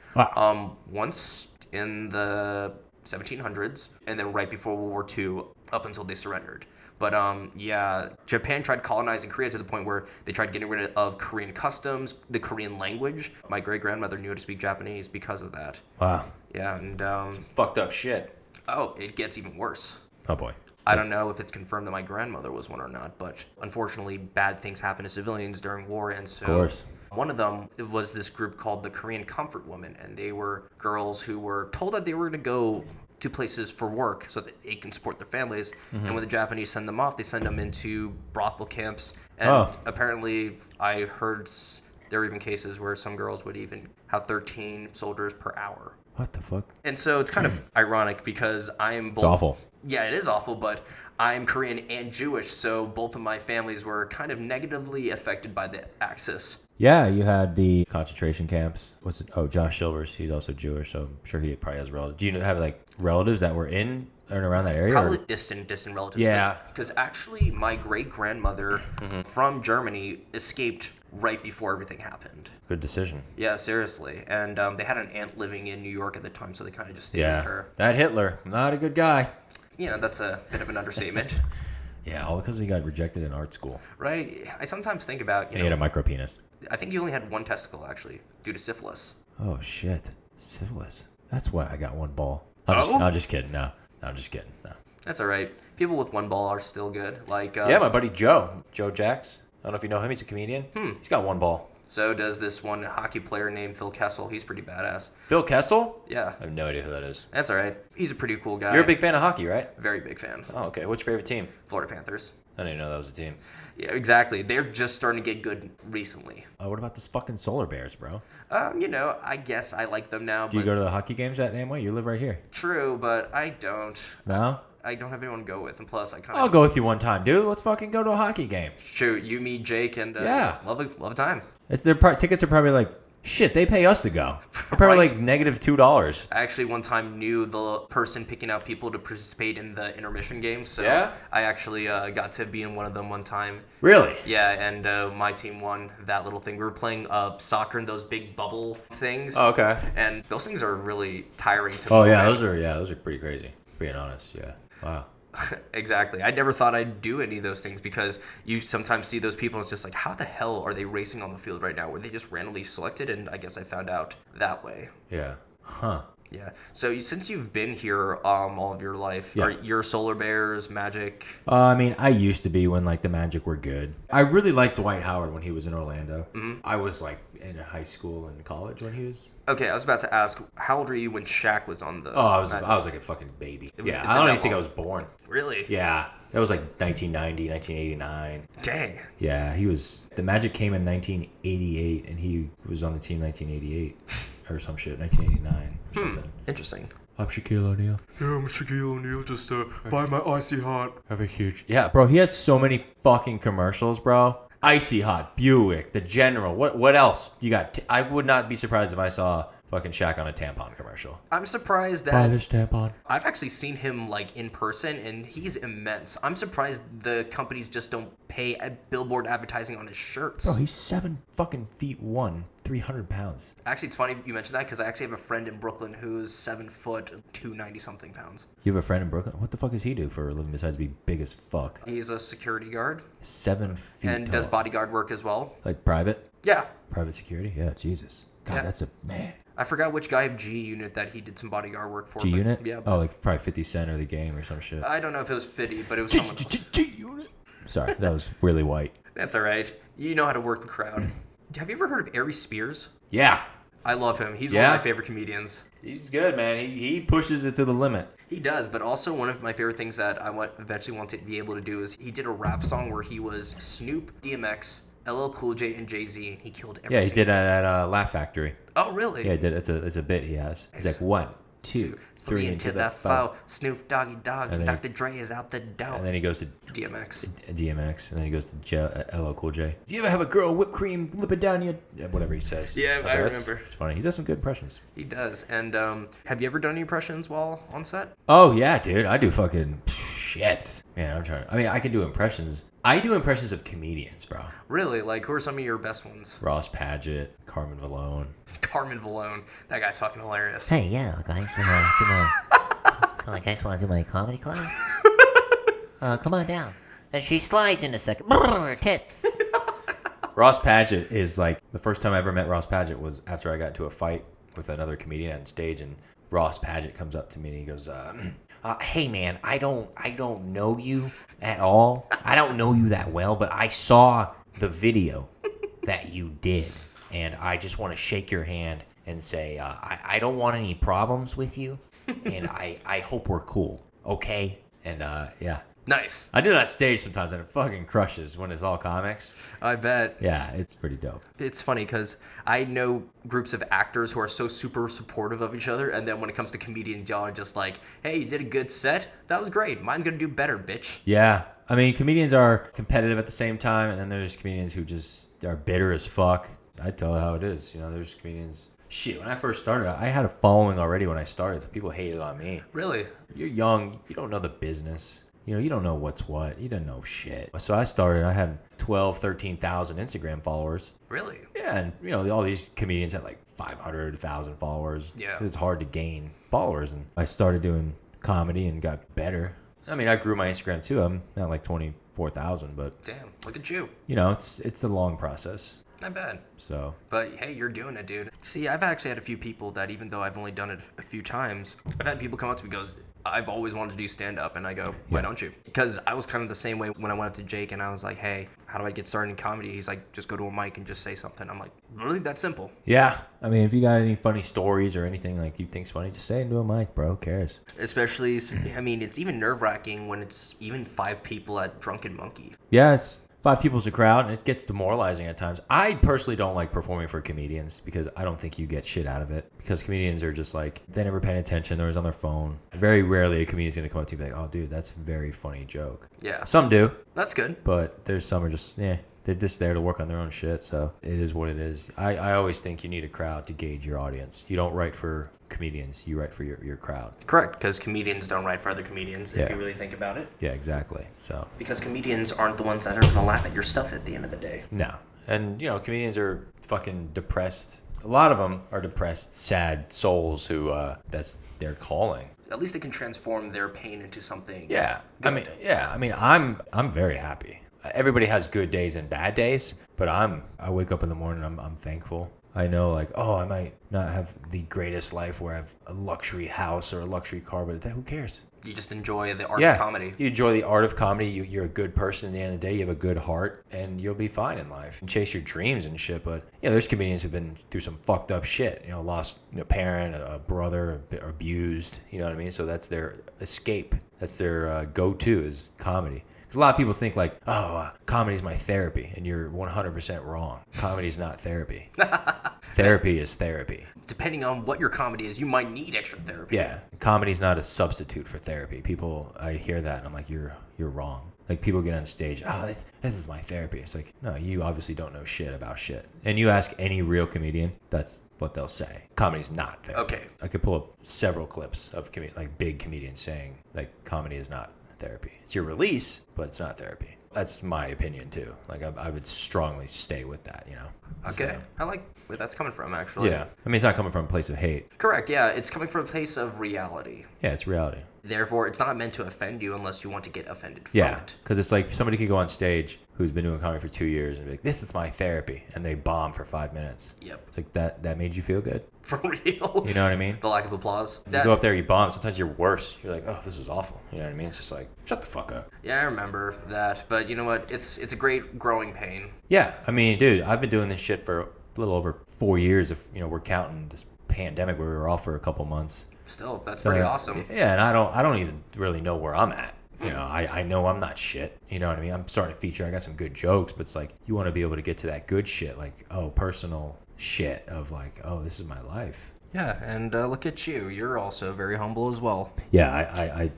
Once in the 1700s, and then right before World War II, up until they surrendered. But yeah, Japan tried colonizing Korea to the point where they tried getting rid of Korean customs, the Korean language. My great-grandmother knew how to speak Japanese because of that. Wow. Yeah, and Fucked up shit. oh, it gets even worse. Oh boy. I don't know if it's confirmed that my grandmother was one or not, but unfortunately, bad things happen to civilians during war, and so... Of course. One of them was this group called the Korean Comfort Women, and they were girls who were told that they were going to go to places for work so that they can support their families. And when the Japanese send them off, they send them into brothel camps. And apparently, I heard there were even cases where some girls would even have 13 soldiers per hour. What the fuck? And so it's kind of ironic because I am both... It's awful. Yeah, it is awful, but I'm Korean and Jewish, so both of my families were kind of negatively affected by the Axis. Yeah, you had the concentration camps. What's it? Oh, Josh Silvers. He's also Jewish, so I'm sure he probably has relatives. Do you have like relatives that were in and around that area? Probably distant relatives. Yeah. Because actually, my great-grandmother from Germany escaped right before everything happened. Good decision. Yeah, seriously. And they had an aunt living in New York at the time, so they kind of just stayed with her. That Hitler, not a good guy. You know, that's a bit of an understatement. Yeah, all because he got rejected in art school. Right? I sometimes think about, And he had a micro penis. I think he only had one testicle, actually, due to syphilis. Oh, shit. Syphilis. That's why I got one ball. Oh? I'm just kidding. No, I'm just kidding. No. That's all right. People with one ball are still good. Like Yeah, my buddy Joe Jacks. I don't know if you know him. He's a comedian. He's got one ball. So does this one hockey player named Phil Kessel. He's pretty badass. Phil Kessel? Yeah. I have no idea who that is. That's all right. He's a pretty cool guy. You're a big fan of hockey, right? Very big fan. Oh, okay. What's your favorite team? Florida Panthers. I didn't even know that was a team. Yeah, exactly. They're just starting to get good recently. Oh, what about the fucking Solar Bears, bro? I guess I like them now. Do you go to the hockey games at Amway? You live right here. True, but I don't. No? I don't have anyone to go with, and plus I kind of... I'll go with you one time, dude. Let's fucking go to a hockey game. Shoot, you, me, Jake, and Yeah. love a time. Tickets are probably like, shit, they pay us to go. They're probably Right. like -$2. I actually one time knew the person picking out people to participate in the intermission games, so Yeah? I actually got to be in one of them one time. Really? Yeah, and my team won that little thing. We were playing soccer in those big bubble things. Oh, okay. And those things are really tiring to Oh move yeah, in. those are pretty crazy. Being honest, yeah. Wow. Exactly. I never thought I'd do any of those things because you sometimes see those people and it's just like, how the hell are they racing on the field right now? Were they just randomly selected? And I guess I found out that way. Yeah. Huh. Yeah. So since you've been here all of your life, Yeah. are your Solar Bears, Magic? I mean, I used to be when like the Magic were good. I really liked Dwight Howard when he was in Orlando. Mm-hmm. I was like in high school and college when he was. Okay, I was about to ask, how old were you when Shaq was on the? Oh, I was Magic? like a fucking baby. It's Yeah, been I don't that even think I long. was born. Really? Yeah, that was like 1990, 1989. Dang. Yeah, he was. The Magic came in 1988, and he was on the team 1988 or some shit, 1989 or something. Interesting. I'm Shaquille ONeal. Yeah, I'm Shaquille ONeal. Just buy my icy hot. Have a huge. Yeah, bro. He has so many fucking commercials, bro. Icy Hot, Buick, The General. What else you got? I would not be surprised if I saw fucking Shaq on a tampon commercial. I'm surprised Buy that this tampon. I've actually seen him like in person, and he's immense. I'm surprised the companies just don't pay billboard advertising on his shirts. Bro, he's 7 fucking feet 1, 300 pounds. Actually, it's funny you mentioned that because I actually have a friend in Brooklyn who's 7 foot, 290 something pounds. You have a friend in Brooklyn? What the fuck does he do for a living besides be big as fuck? He's a security guard 7 feet and tall. does bodyguard work as well. Like private? Yeah. Private security? Yeah, Jesus. God, Yeah. that's a man. I forgot which guy of G Unit that he did some bodyguard work for. G but- Unit? Yeah. Oh, like probably 50 Cent or the game or some shit. I don't know if it was 50, but it was someone else. G Unit. Sorry, that was really white. That's all right. You know how to work the crowd. Have you ever heard of Ari Spears? Yeah. I love him. He's one Yeah? of my favorite comedians. He's good, man. He pushes it to the limit. He does, but also one of my favorite things that I eventually want to be able to do is he did a rap song where he was Snoop, DMX, LL Cool J, and Jay-Z, and he killed every Yeah, he single... did it at Laugh Factory. Oh, really? Yeah, he did. It's a bit he has. He's like 1, 2, 3 into the foe. Snoop Doggy Dogg, And then Dr. Dre is out the door. And then he goes to DMX. DMX, and then he goes to LL Cool J. Do you ever have a girl whipped cream lip it down your... Whatever he says. Yeah, I remember. It's funny. He does some good impressions. He does. And have you ever done any impressions while on set? Oh, yeah, dude. I do fucking shit. Man, I'm trying. I mean, I can do impressions. I do impressions of comedians, bro. Really? Like, who are some of your best ones? Ross Padgett, Carmen Valone. Carmen Valone. That guy's fucking hilarious. Hey, yeah, guys, so I guys want to do my comedy class? Come on down. And she slides in a second. Brrr, tits. Ross Paget is like, the first time I ever met Ross Paget was after I got into a fight with another comedian on stage, and Ross Paget comes up to me and he goes, hey man, I don't know you at all. I don't know you that well, but I saw the video that you did, and I just want to shake your hand and say, I don't want any problems with you, and I hope we're cool, okay? And yeah. Nice. I do that stage sometimes, and it fucking crushes when it's all comics. I bet. Yeah, it's pretty dope. It's funny because I know groups of actors who are so super supportive of each other, and then when it comes to comedians, y'all are just like, hey, you did a good set. That was great. Mine's going to do better, bitch. Yeah. I mean, comedians are competitive at the same time, and then there's comedians who just are bitter as fuck. I tell it how it is. You know, there's comedians... Shit, when I first started, I had a following already when I started, so people hated on me. Really? You're young. You don't know the business. You know, you don't know what's what. You don't know shit. So I started, I had 12, 13,000 Instagram followers. Really? Yeah, and, you know, all these comedians had like 500,000 followers. Yeah. It's hard to gain followers, and I started doing comedy and got better. I mean, I grew my Instagram too. I'm at like 24,000, but... Damn, look at you. You know, it's a long process. Not bad. So... But hey, you're doing it, dude. See, I've actually had a few people that, even though I've only done it a few times, I've had people come up to me and goes, I've always wanted to do stand-up, and I go, why Yeah. don't you? Because I was kind of the same way when I went up to Jake, and I was like, hey, how do I get started in comedy? He's like, just go to a mic and just say something. I'm like, really? That's simple. Yeah. I mean, if you got any funny stories or anything like you think's funny, just say it into a mic, bro. Who cares? Especially, I mean, it's even nerve-wracking when it's even 5 people at Drunken Monkey. Yeah, it's 5 people's a crowd, and it gets demoralizing at times. I personally don't like performing for comedians because I don't think you get shit out of it. Because comedians are just like, they never paying attention. They're always on their phone. Very rarely a comedian's going to come up to you and be like, oh, dude, that's a very funny joke. Yeah. Some do, That's good. but there's some are just, they're just there to work on their own shit. So it is what it is. I always think you need a crowd to gauge your audience. You don't write for comedians. You write for your crowd. Correct, because comedians don't write for other comedians, if Yeah. you really think about it. Yeah, exactly. So, Because comedians aren't the ones that are going to laugh at your stuff at the end of the day. no. And, you know, comedians are fucking depressed. A lot of them are depressed, sad souls who, that's their calling. At least they can transform their pain into something. Yeah. good. I mean, I'm very happy. Everybody has good days and bad days, but I wake up in the morning, I'm thankful. I know, like, oh, I might not have the greatest life where I have a luxury house or a luxury car, but who cares? You just enjoy the art of comedy. You enjoy the art of comedy. You're a good person at the end of the day. You have a good heart, and you'll be fine in life. And chase your dreams and shit. But there's comedians who've been through some fucked up shit. You know, lost a parent, a brother, or abused. You know what I mean? So that's their escape. That's their go-to is comedy. Because a lot of people think like, comedy's my therapy, and you're 100% wrong. Comedy's not therapy. Therapy is therapy. Depending on what your comedy is, you might need extra therapy. Yeah, comedy's not a substitute for therapy. People, I hear that, and I'm like, you're wrong. Like, people get on stage, this is my therapy. It's like, no, you obviously don't know shit about shit. And you ask any real comedian, that's what they'll say. Comedy's not therapy. Okay. I could pull up several clips of like big comedians saying, like, comedy is not therapy. It's your release, but it's not therapy. That's my opinion, too. Like, I would strongly stay with that, you know? Okay. So, I like where that's coming from, actually. yeah. I mean, it's not coming from a place of hate. Correct, yeah. It's coming from a place of reality. Yeah, it's reality. Therefore, it's not meant to offend you unless you want to get offended from Yeah, it. because it's like somebody could go on stage who's been doing comedy for 2 years and be like, this is my therapy, and they bomb for 5 minutes. Yep. It's like, that made you feel good? For real. You know what I mean? The lack of applause. You go up there, you bomb, sometimes you're worse. You're like, oh, this is awful. You know what I mean? It's just like, shut the fuck up. Yeah, I remember that. But you know what? It's a great growing pain. Yeah, I mean, dude, I've been doing this shit for a little over 4 years if, we're counting this pandemic where we were off for a couple months. Still, that's pretty awesome. Yeah, and I don't even really know where I'm at. You know, I know I'm not shit. You know what I mean? I'm starting to feature. I got some good jokes, but it's like you want to be able to get to that good shit, like, personal shit of like, this is my life. Yeah, and look at you. You're also very humble as well. Yeah, I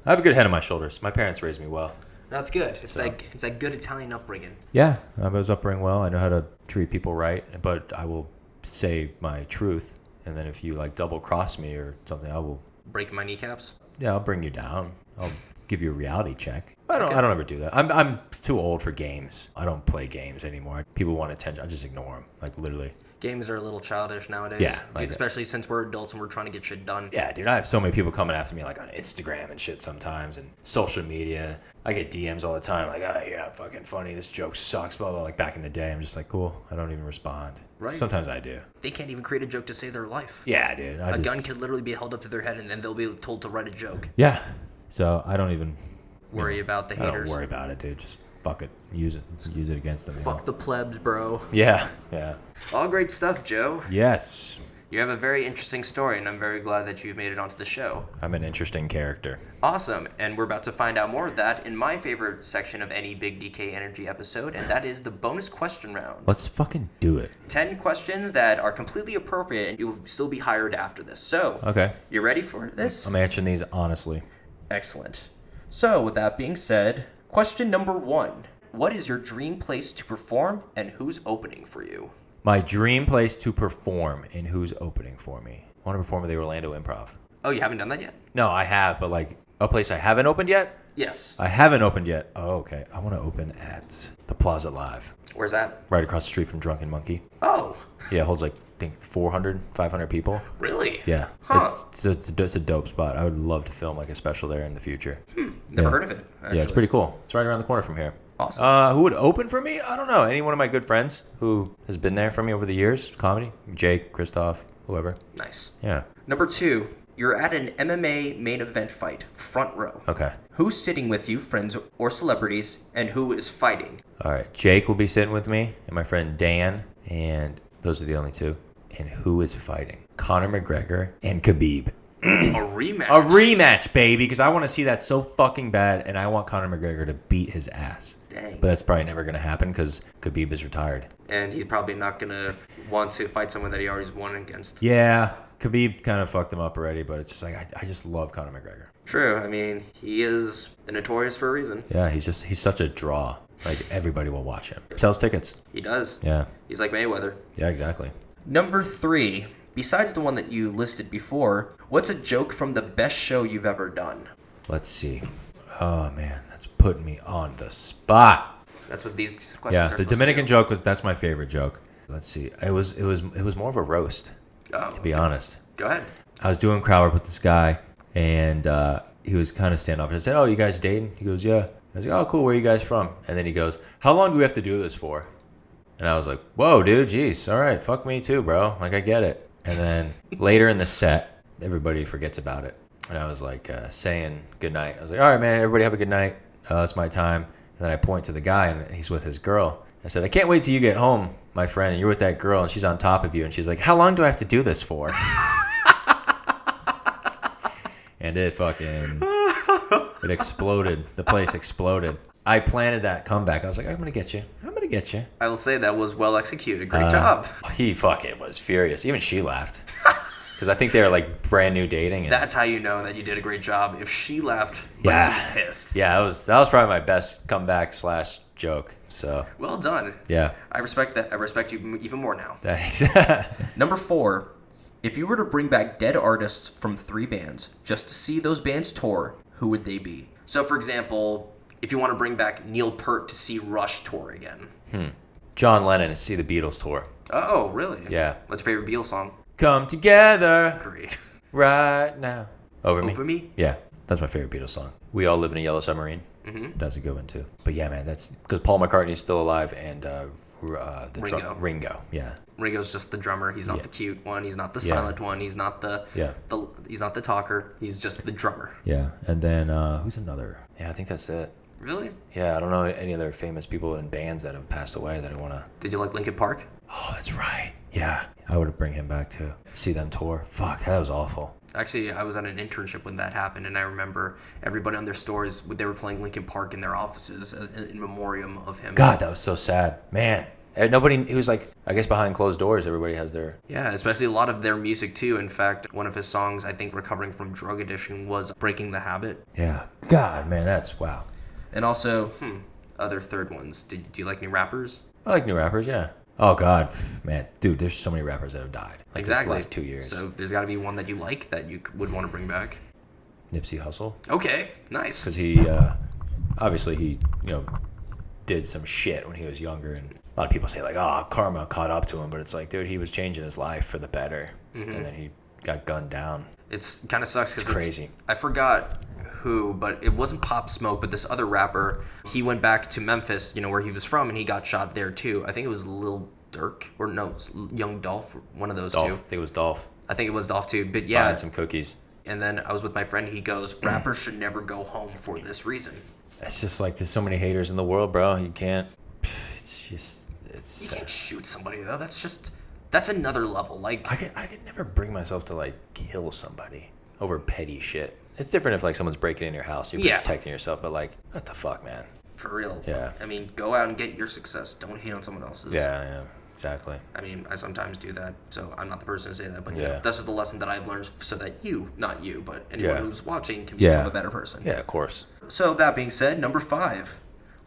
have a good head on my shoulders. My parents raised me well. That's good. It's that good Italian upbringing. Yeah, I was upbringing well. I know how to treat people right, but I will say my truth. And then if you like double cross me or something, I will Break my kneecaps. Yeah, I'll bring you down. I'll give you a reality check. I don't ever do that. I'm too old for games. I don't play games anymore. People want attention. I just ignore them. Like literally. Games are a little childish nowadays. Yeah, like especially since we're adults and we're trying to get shit done. Yeah, dude, I have so many people coming after me like on Instagram and shit sometimes and social media. I get DMs all the time like, oh, you're not fucking funny. This joke sucks, blah, blah. Like back in the day, I'm just like, cool. I don't even respond. Right. Sometimes I do. They can't even create a joke to save their life. Yeah, dude. A gun could literally be held up to their head and then they'll be told to write a joke. Yeah. So I don't even worry about the haters. I don't worry about it, dude. Just fuck it. Use it against them. Fuck the plebs, bro. Yeah. All great stuff, Joe. Yes. You have a very interesting story, and I'm very glad that you've made it onto the show. I'm an interesting character. Awesome, and we're about to find out more of that in my favorite section of any Big DK Energy episode, and that is the bonus question round. Let's fucking do it. 10 questions that are completely appropriate, and you'll still be hired after this. So, okay. You ready for this? I'm answering these honestly. Excellent. So, with that being said, question number 1. What is your dream place to perform, and who's opening for you? My dream place to perform and who's opening for me. I want to perform at the Orlando Improv. Oh, you haven't done that yet? No, I have, but like a place I haven't opened yet? Yes. I haven't opened yet. Oh, okay. I want to open at the Plaza Live. Where's that? Right across the street from Drunken Monkey. Oh. Yeah, it holds like, I think 400, 500 people. Really? Yeah. Huh. It's a dope spot. I would love to film like a special there in the future. Never heard of it, actually. Yeah, it's pretty cool. It's right around the corner from here. Awesome. Who would open for me? I don't know. Any one of my good friends who has been there for me over the years. Comedy. Jake, Christoph, whoever. Nice. Yeah. Number 2, you're at an MMA main event fight, front row. Okay. Who's sitting with you, friends or celebrities, and who is fighting? All right. Jake will be sitting with me and my friend Dan, and those are the only two. And who is fighting? Conor McGregor and Khabib. A rematch? A rematch, baby, because I want to see that so fucking bad, and I want Conor McGregor to beat his ass. Dang. But that's probably never going to happen because Khabib is retired. And he's probably not going to want to fight someone that he already won against. Yeah, Khabib kind of fucked him up already, but it's just like, I just love Conor McGregor. True. I mean, he is notorious for a reason. Yeah, he's such a draw. Like, everybody will watch him. Sells tickets. He does. Yeah. He's like Mayweather. Yeah, exactly. Number 3, besides the one that you listed before, what's a joke from the best show you've ever done? Let's see. Oh, man, that's putting me on the spot. That's what these questions Yeah, are the supposed Dominican to do. joke that's my favorite joke. Let's see. It was more of a roast, to be honest. Go ahead. I was doing crowd work with this guy, and he was kind of standoffish. I said, "Oh, you guys dating?" He goes, "Yeah." I was like, "Oh, cool. Where are you guys from?" And then he goes, "How long do we have to do this for?" And I was like, "Whoa, dude, jeez. All right, fuck me too, bro. Like, I get it." And then later in the set, everybody forgets about it. And I was like saying goodnight. I was like, "All right, man, everybody have a good night. It's my time." And then I point to the guy, and he's with his girl. I said, "I can't wait till you get home, my friend, and you're with that girl, and she's on top of you." And she's like, "How long do I have to do this for?" And it exploded. The place exploded. I planted that comeback. I was like, I'm going to get you. I'm going to get you. I will say that was well executed. Great job. He fucking was furious. Even she laughed. Because I think they were like brand new dating. And That's how you know that you did a great job. If she laughed, but he's pissed. Yeah, that was probably my best comeback / joke. So Well done. yeah. I respect that. I respect you even more now. Thanks. Number 4, if you were to bring back dead artists from 3 bands just to see those bands tour, who would they be? So, for example, if you want to bring back Neil Peart to see Rush tour again. John Lennon to see the Beatles tour. Oh, really? Yeah. What's your favorite Beatles song? Come together Great. right now. Over Me? Yeah, that's my favorite Beatles song. We All Live in a Yellow Submarine. Mm-hmm. That's a good one too. But yeah, man, that's because Paul McCartney's still alive and Ringo. Yeah. Ringo's just the drummer. He's not the cute one. He's not the Yeah. silent one. He's not he's not the talker. He's just the drummer. Yeah, and then who's another? Yeah, I think that's it. Really? Yeah, I don't know any other famous people in bands that have passed away that I want to. Did you like Linkin Park? Oh, that's right. Yeah, I would bring him back too. See them tour. Fuck, that was awful. Actually, I was at an internship when that happened, and I remember everybody on their stories, they were playing Linkin Park in their offices in memoriam of him. God, that was so sad. Man, nobody, it was like, I guess behind closed doors, everybody has their... Yeah, especially a lot of their music too. In fact, one of his songs, I think recovering from drug addiction, was Breaking the Habit. Yeah. God, man, that's, wow. And also, other third ones. Do you like new rappers? I like new rappers, yeah. Oh, God. Man, dude, there's so many rappers that have died. Like Exactly. This last 2 years. So there's got to be one that you like that you would want to bring back. Nipsey Hussle. Okay, nice. Because he, obviously he, did some shit when he was younger. And a lot of people say like, oh, karma caught up to him. But it's like, dude, he was changing his life for the better. And then he got gunned down. It's kind of sucks because It's crazy. I forgot who, but it wasn't Pop Smoke, but this other rapper. He went back to Memphis, where he was from, and he got shot there too. I think it was Lil Durk, or no, it was Young Dolph, one of those Dolph. two. I think it was Dolph. I think it was Dolph too, but yeah. Buying some cookies. And then I was with my friend. He goes, rappers should never go home for this reason. It's just like there's so many haters in the world, bro. You can't. It's. You can't shoot somebody though. That's another level. Like I could never bring myself to like kill somebody over petty shit. It's different if like someone's breaking in your house, you're protecting yourself, but like, what the fuck, man? for real. Yeah. I mean, go out and get your success. Don't hate on someone else's. Yeah, exactly. I mean, I sometimes do that, so I'm not the person to say that. But yeah, this is the lesson that I've learned so that you, not you, but anyone who's watching can yeah. become a better person. Yeah, of course. So that being said, number 5.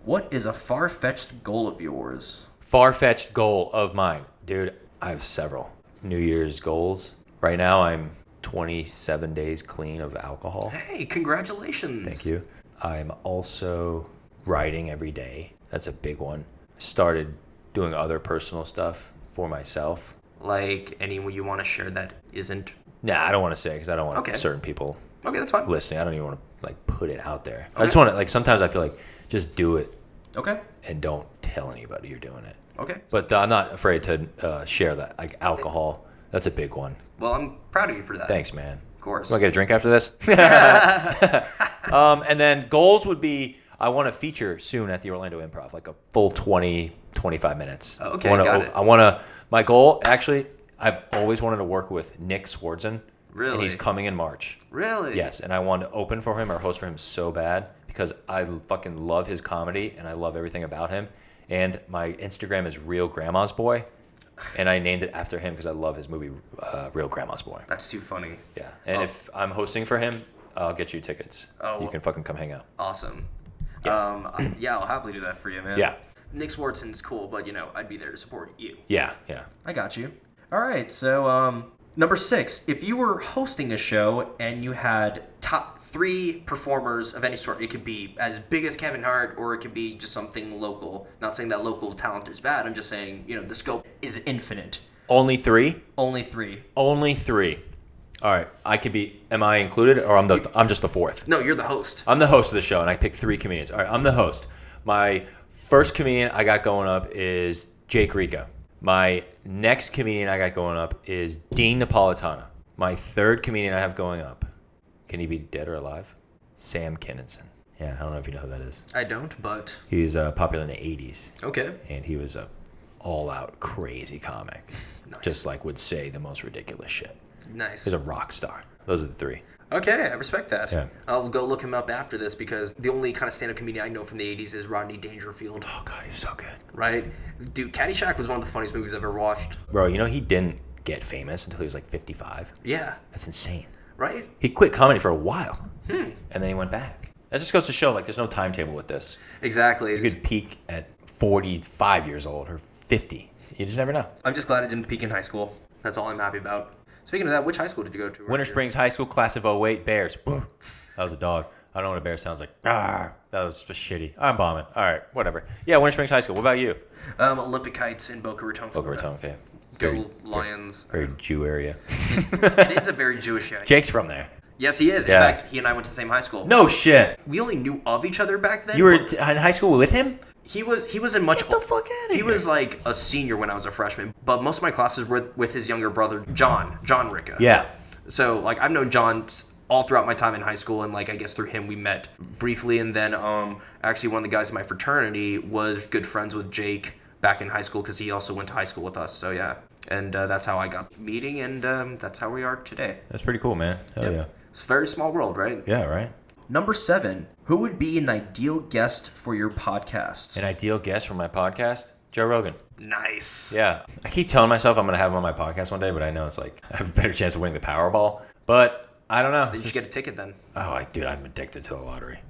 What is a far-fetched goal of yours? Far-fetched goal of mine. Dude, I have several New Year's goals. Right now, I'm 27 days clean of alcohol. Hey, congratulations. Thank you. I'm also writing every day. That's a big one. Started doing other personal stuff for myself. Like anyone you want to share that isn't? Nah, I don't want to say because I don't want certain people that's fine. listening. I don't even want to like put it out there. I just want to like sometimes I feel like just do it. Okay. And don't tell anybody you're doing it. Okay. But I'm not afraid to share that. Like alcohol, that's a big one. Well, I'm proud of you for that. Thanks, man. Of course. You want to get a drink after this? And then goals would be I want to feature soon at the Orlando Improv, like a full 20, 25 minutes. Okay, got it. I want to, my goal, actually, I've always wanted to work with Nick Swardson. Really? And he's coming in March. Really? Yes, and I want to open for him or host for him so bad because I fucking love his comedy and I love everything about him. And my Instagram is Real Grandma's Boy. And I named it after him because I love his movie, Real Grandma's Boy. That's too funny. Yeah. And if I'm hosting for him, I'll get you tickets. Oh. You can fucking come hang out. Awesome. Yeah. I'll happily do that for you, man. Yeah. Nick Swartson's cool, but, I'd be there to support you. Yeah. I got you. All right, so number 6. If you were hosting a show and you had top 3 performers of any sort, it could be as big as Kevin Hart or it could be just something local. Not saying that local talent is bad. I'm just saying, the scope is infinite. Only 3? Only 3. Only 3. All right. I could be. Am I included, or I'm just the 4th? No, you're the host. I'm the host of the show, and I picked 3 comedians. All right. I'm the host. My first comedian I got going up is Jake Rico. My next comedian I got going up is Dean Napolitano. My third comedian I have going up, can he be dead or alive? Sam Kinison. Yeah, I don't know if you know who that is. I don't, but... He was popular in the 80s. Okay. And he was a all-out crazy comic. Nice. Just like would say the most ridiculous shit. Nice. He's a rock star. Those are the 3. Okay, I respect that. Yeah. I'll go look him up after this because the only kind of stand-up comedian I know from the 80s is Rodney Dangerfield. Oh, God, he's so good. Right? Dude, Caddyshack was one of the funniest movies I've ever watched. Bro, he didn't get famous until he was like 55. Yeah. That's insane. Right? He quit comedy for a while. And then he went back. That just goes to show, like, there's no timetable with this. Exactly. You could peak at 45 years old or 50. You just never know. I'm just glad I didn't peak in high school. That's all I'm happy about. Speaking of that, which high school did you go to? Winter Springs High School, class of 08, Bears. That was a dog. I don't know what a bear sounds like. That was just shitty. I'm bombing. All right, whatever. Yeah, Winter Springs High School. What about you? Olympic Heights in Boca Raton, Boca Florida. Raton, okay. Go Lions. Very Jew area. It is a very Jewish area. Jake's from there. Yes, he is. Yeah. In fact, he and I went to the same high school. No shit. We only knew of each other back then. You were in high school with him? He was in much. Get the fuck out of He here. was like a senior when I was a freshman, but most of my classes were with his younger brother, John Ricca. Yeah. So like I've known John all throughout my time in high school, and like I guess through him we met briefly, and then actually one of the guys in my fraternity was good friends with Jake back in high school because he also went to high school with us. So yeah, and that's how I got meeting, and that's how we are today. That's pretty cool, man. Hell yeah. It's a very small world, right? Yeah, right? Number 7. Who would be an ideal guest for your podcast? An ideal guest for my podcast? Joe Rogan. Nice. Yeah. I keep telling myself I'm going to have him on my podcast one day, but I know it's like I have a better chance of winning the Powerball. But I don't know. Then you should get a ticket then. Oh, dude, I'm addicted to the lottery.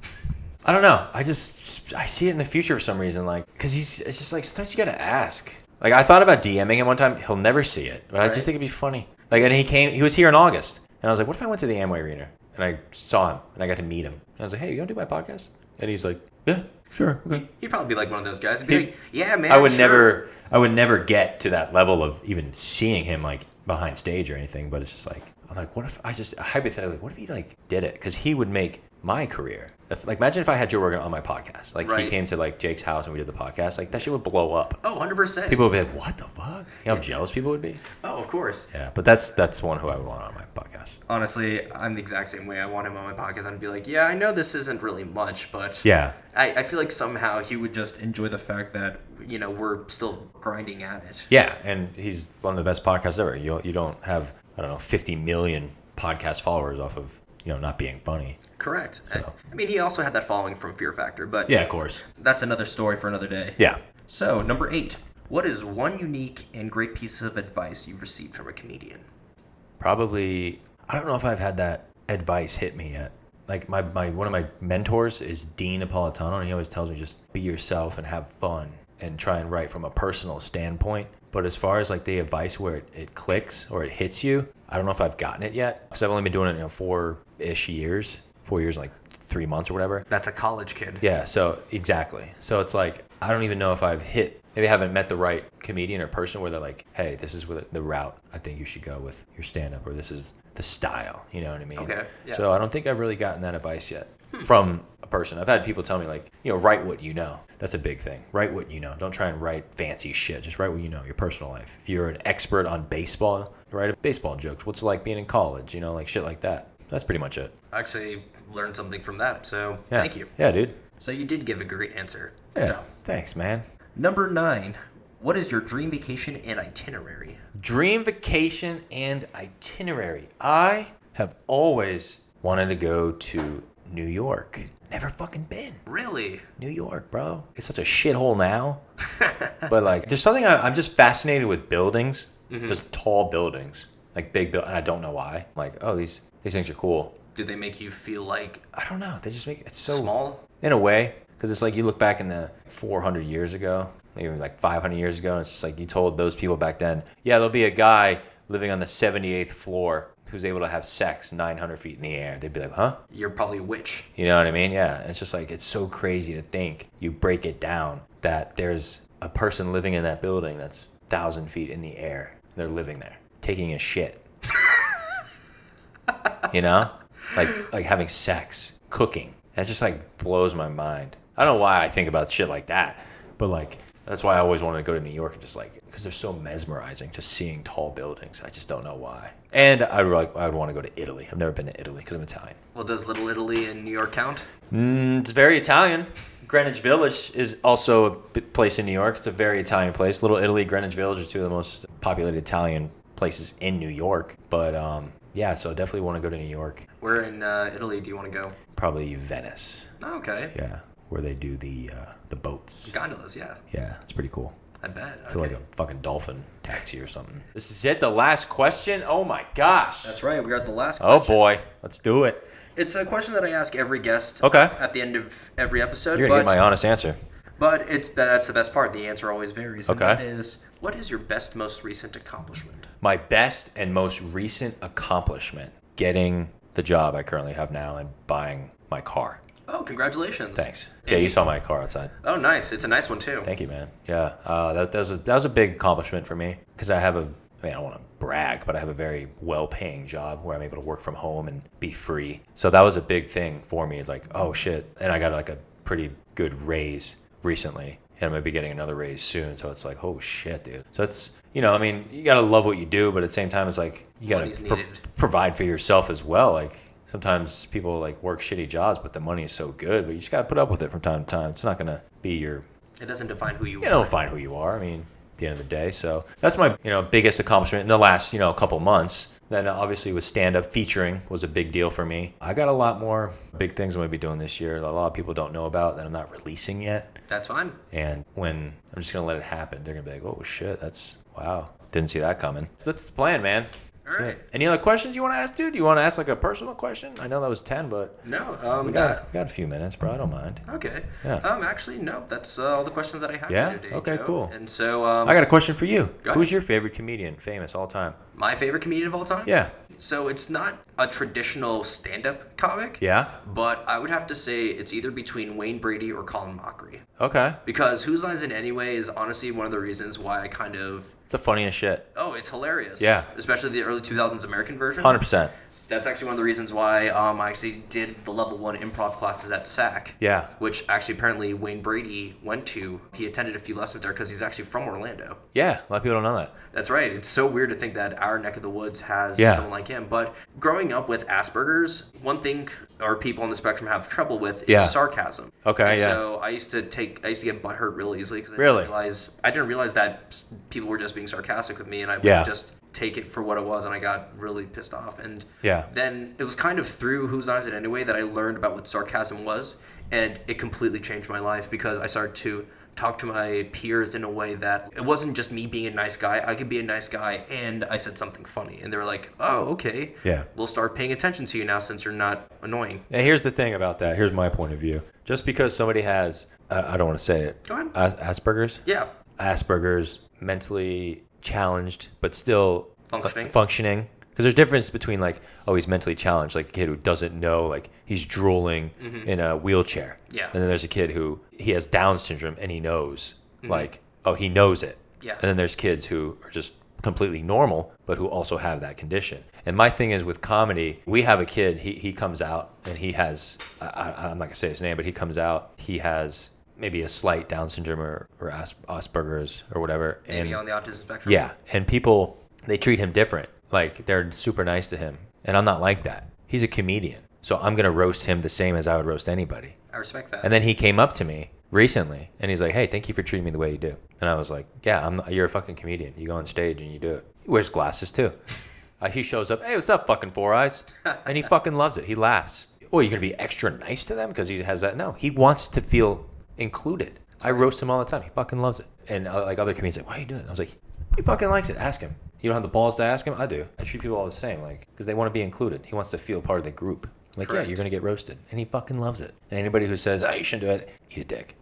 I don't know. I see it in the future for some reason. Like, because it's just like sometimes you got to ask. Like, I thought about DMing him one time. He'll never see it. But I just think it'd be funny. Like, and he was here in August. And I was like, what if I went to the Amway Arena? and I saw him, and I got to meet him. And I was like, hey, you want to do my podcast? And he's like, yeah, sure, okay. He'd probably be like one of those guys. He'd be like, yeah, man, I would sure. never get to that level of even seeing him like behind stage or anything. But it's just like, I'm like, what if I just hypothetically, what if he like did it? Because he would make my career. Like, imagine if I had Joe Rogan on my podcast. Like, he came to like Jake's house and we did the podcast. Like, that shit would blow up. Oh, 100%. People would be like, what the fuck? You know how jealous people would be? Oh, of course. Yeah, but that's one who I would want on my podcast. Honestly, I'm the exact same way. I want him on my podcast. I'd be like, yeah, I know this isn't really much, but Yeah. I feel like somehow he would just enjoy the fact that, you know, we're still grinding at it. Yeah, and he's one of the best podcasts ever. You don't have, I don't know, 50 million podcast followers off of, you know, not being funny. Correct. So. I mean, he also had that following from Fear Factor, but Yeah, of course. that's another story for another day. Yeah. So, number 8. What is one unique and great piece of advice you've received from a comedian? Probably, I don't know if I've had that advice hit me yet. Like my one of my mentors is Dean Napolitano, and he always tells me just be yourself and have fun and try and write from a personal standpoint. But as far as like the advice where it clicks or it hits you, I don't know if I've gotten it yet because I've only been doing it 4-ish years, 4 years, like 3 months or whatever. That's a college kid. Yeah, so exactly. So it's like, I don't even know if I've maybe I haven't met the right comedian or person where they're like, hey, this is the route I think you should go with your stand-up, or this is the style, you know what I mean? Okay, yeah. So I don't think I've really gotten that advice yet from a person. I've had people tell me like, write what you know. That's a big thing. Write what you know. Don't try and write fancy shit. Just write what you know, your personal life. If you're an expert on baseball, write baseball jokes. What's it like being in college, like shit like that. That's pretty much it. I actually learned something from that, so Yeah. thank you. Yeah, dude. So you did give a great answer. Yeah. So, Thanks, man. number 9. What is your dream vacation and itinerary? Dream vacation and itinerary. I have always wanted to go to New York. Never fucking been. Really? New York, bro. It's such a shithole now. But like, there's something I'm just fascinated with buildings. Just tall buildings, like big buildings. And I don't know why. I'm like, oh, these things are cool. Do they make you feel like I don't know. They just make it so small? in a way, because it's like you look back in the 400 years ago, maybe like 500 years ago, and it's just like you told those people back then, yeah, there'll be a guy living on the 78th floor who's able to have sex 900 feet in the air. They'd be like, huh? You're probably a witch. You know what I mean? Yeah. And it's just like, it's so crazy to think, you break it down, that there's a person living in that building that's 1,000 feet in the air. They're living there, taking a shit. Like having sex, cooking. That just like blows my mind. I don't know why I think about shit like that, but like, that's why I always wanted to go to New York and just like, because they're so mesmerizing, just seeing tall buildings. I just don't know why. And I would want to go to Italy. I've never been to Italy because I'm Italian. Well, does Little Italy in New York count? It's very Italian. Greenwich Village is also a place in New York. It's a very Italian place. Little Italy, Greenwich Village are two of the most populated Italian places in New York. But yeah, so definitely want to go to New York. Where in Italy do you want to go? Probably Venice. Oh, okay. Yeah, where they do the boats. Gondolas, yeah. Yeah, it's pretty cool. I bet. It's like a fucking dolphin taxi or something. This is it, the last question? Oh my gosh. That's right. We're at the last Oh question. boy, let's do it. It's a question that I ask every guest Okay. at the end of every episode. You're gonna get my honest answer. But that's the best part. The answer always varies. And Okay. that is, what is your best, most recent accomplishment? My best and most recent accomplishment, getting the job I currently have now and buying my car. Oh, congratulations. Thanks. Yeah, you saw my car outside. Oh, nice. It's a nice one, too. Thank you, man. Yeah, that was a big accomplishment for me because I have I don't want to brag, but I have a very well-paying job where I'm able to work from home and be free. So that was a big thing for me. It's like, oh shit. And I got like a pretty good raise recently. And I'm going to be getting another raise soon. So it's like, oh shit, dude. So it's, you got to love what you do, but at the same time, it's like, you got Money's to needed. provide for yourself as well. Like sometimes people like work shitty jobs, but the money is so good, but you just got to put up with it from time to time. It's not going to be It doesn't define who you you are. don't find who you are. I mean, at the end of the day. So that's my, biggest accomplishment in the last, couple months. Then obviously with stand-up, featuring was a big deal for me. I got a lot more big things I'm going to be doing this year that a lot of people don't know about that I'm not releasing yet. That's fine. And when I'm just going to let it happen, they're going to be like, oh shit, wow. Didn't see that coming. So that's the plan, man. All right. Any other questions you want to ask, dude? You want to ask like a personal question? I know that was 10, but No. we got a few minutes, bro. I don't mind. Okay. Yeah. Actually, no. That's all the questions that I have Yeah? for you today. Okay, Joe. cool. And so I got a question for you. Go Who's ahead. your favorite comedian, famous, all time? My favorite comedian of all time? Yeah. So it's not a traditional stand-up comic. Yeah? But I would have to say it's either between Wayne Brady or Colin Mockery. Okay. Because Whose Line Is It Anyway is honestly one of the reasons why I kind of... It's the funniest shit. Oh, it's hilarious. Yeah. Especially the early 2000s American version. 100%. That's actually one of the reasons why I actually did the level 1 improv classes at SAC. Yeah. Which actually apparently Wayne Brady went to. He attended a few lessons there because he's actually from Orlando. Yeah, a lot of people don't know that. That's right. It's so weird to think that our neck of the woods has Yeah. someone like him. But growing up with Asperger's, one thing or people on the spectrum have trouble with is Yeah. sarcasm. Okay, And yeah. So I used to get butthurt real easily because Really? I didn't realize that people were just being sarcastic with me, and I Yeah. would just take it for what it was, and I got really pissed off. And Yeah. then it was kind of through Whose Line Is It Anyway that I learned about what sarcasm was, and it completely changed my life because I started to talk to my peers in a way that it wasn't just me being a nice guy. I could be a nice guy and I said something funny, and they were like, "Oh, okay. Yeah. We'll start paying attention to you now since you're not annoying." And here's the thing about that. Here's my point of view. Just because somebody has, I don't want to say it. Go ahead. Asperger's? Yeah. Asperger's, mentally challenged, but still Functioning. Because there's difference between like, oh, he's mentally challenged, like a kid who doesn't know, like he's drooling in a wheelchair. Yeah. And then there's a kid who he has Down syndrome and he knows, like, oh, he knows it. Yeah. And then there's kids who are just completely normal, but who also have that condition. And my thing is with comedy, we have a kid, he comes out and he has, I'm not going to say his name, but he comes out, he has maybe a slight Down syndrome or Asperger's or whatever. Maybe on the autism spectrum. Yeah. And people, they treat him different. Like, they're super nice to him. And I'm not like that. He's a comedian. So I'm going to roast him the same as I would roast anybody. I respect that. And then he came up to me recently and he's like, "Hey, thank you for treating me the way you do." And I was like, "Yeah, you're a fucking comedian. You go on stage and you do it." He wears glasses too. He shows up, "Hey, what's up, fucking Four Eyes?" And he fucking loves it. He laughs. Oh, you're going to be extra nice to them because he has that? No, he wants to feel included. I roast him all the time. He fucking loves it. And like other comedians like, "Why are you doing it?" I was like, he fucking likes it. Ask him. You don't have the balls to ask him? I do. I treat people all the same, like, because they want to be included. He wants to feel part of the group. I'm like, Correct. yeah, you're going to get roasted. And he fucking loves it. And anybody who says, "Oh, you shouldn't do it," eat a dick.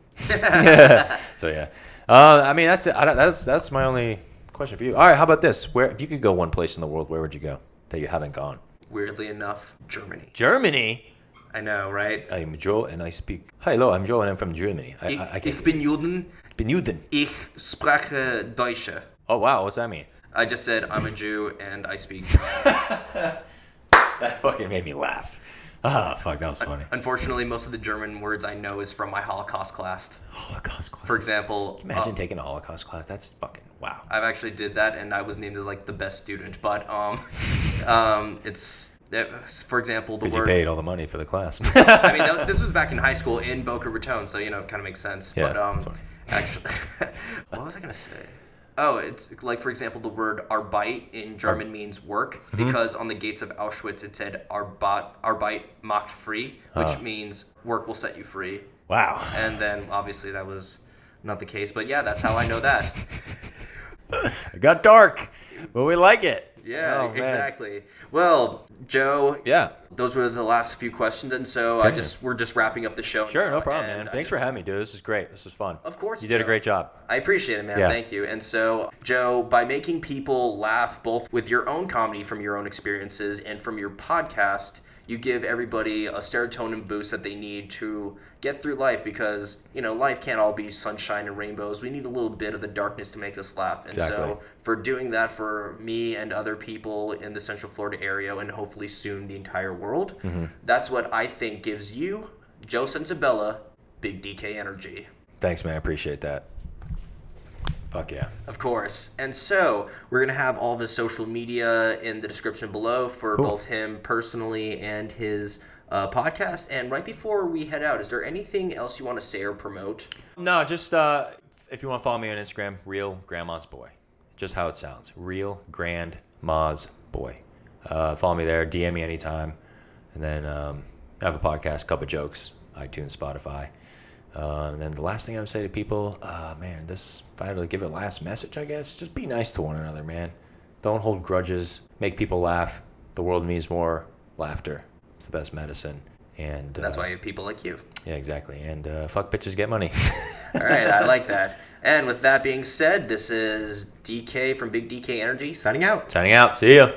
So, yeah. I mean, that's it. That's my only question for you. All right, how about this? Where, if you could go one place in the world, where would you go that you haven't gone? Weirdly enough, Germany. Germany? I know, right? I'm Joe, and I speak. Hello, I'm Joe, and I'm from Germany. Ich bin Juden. Bin Juden. Ich spreche Deutsche. Oh, wow. What's that mean? I just said I'm a Jew and I speak. That fucking made me laugh. Ah, fuck, that was funny. Unfortunately, most of the German words I know is from my Holocaust class. Holocaust class. For example, Imagine taking a Holocaust class. That's fucking wow. I've actually did that, and I was named as like the best student. But for example, the Because you word. paid all the money for the class. I mean, this was back in high school in Boca Raton, so it kind of makes sense. Yeah, But that's actually, what was I gonna say? Oh, it's like, for example, the word Arbeit in German means work, because on the gates of Auschwitz it said Arbeit macht frei, which means work will set you free. Wow. And then obviously that was not the case, but yeah, that's how I know that. It got dark, but we like it. Yeah, Oh, man. exactly. Well, Joe, Yeah. those were the last few questions, and so we're just wrapping up the show. Sure, now, no problem, and man. Thanks for having me, dude. This is great. This is fun. Of course, You did a Joe. great job. I appreciate it, man. Yeah. Thank you. And so, Joe, by making people laugh both with your own comedy from your own experiences and from your podcast, you give everybody a serotonin boost that they need to get through life, because, life can't all be sunshine and rainbows. We need a little bit of the darkness to make us laugh. And Exactly. so, for doing that for me and other people in the Central Florida area, and hopefully soon the entire world, that's what I think gives you, Joe Censabella, big DK energy. Thanks, man. I appreciate that. Fuck yeah. Of course. And so we're going to have all of his social media in the description below for Cool. both him personally and his podcast. And right before we head out, is there anything else you want to say or promote? No, just if you want to follow me on Instagram, Real Grandma's Boy. Just how it sounds. Real Grandma's Boy. Follow me there. DM me anytime. And then I have a podcast, Cup of Jokes, iTunes, Spotify. And then the last thing I would say to people, man, if I had to give a last message, I guess, just be nice to one another, man. Don't hold grudges. Make people laugh. The world needs more laughter. It's the best medicine. And That's why you have people like you. Yeah, exactly. And fuck bitches, get money. All right, I like that. And with that being said, this is DK from Big DK Energy signing out. Signing out. See ya.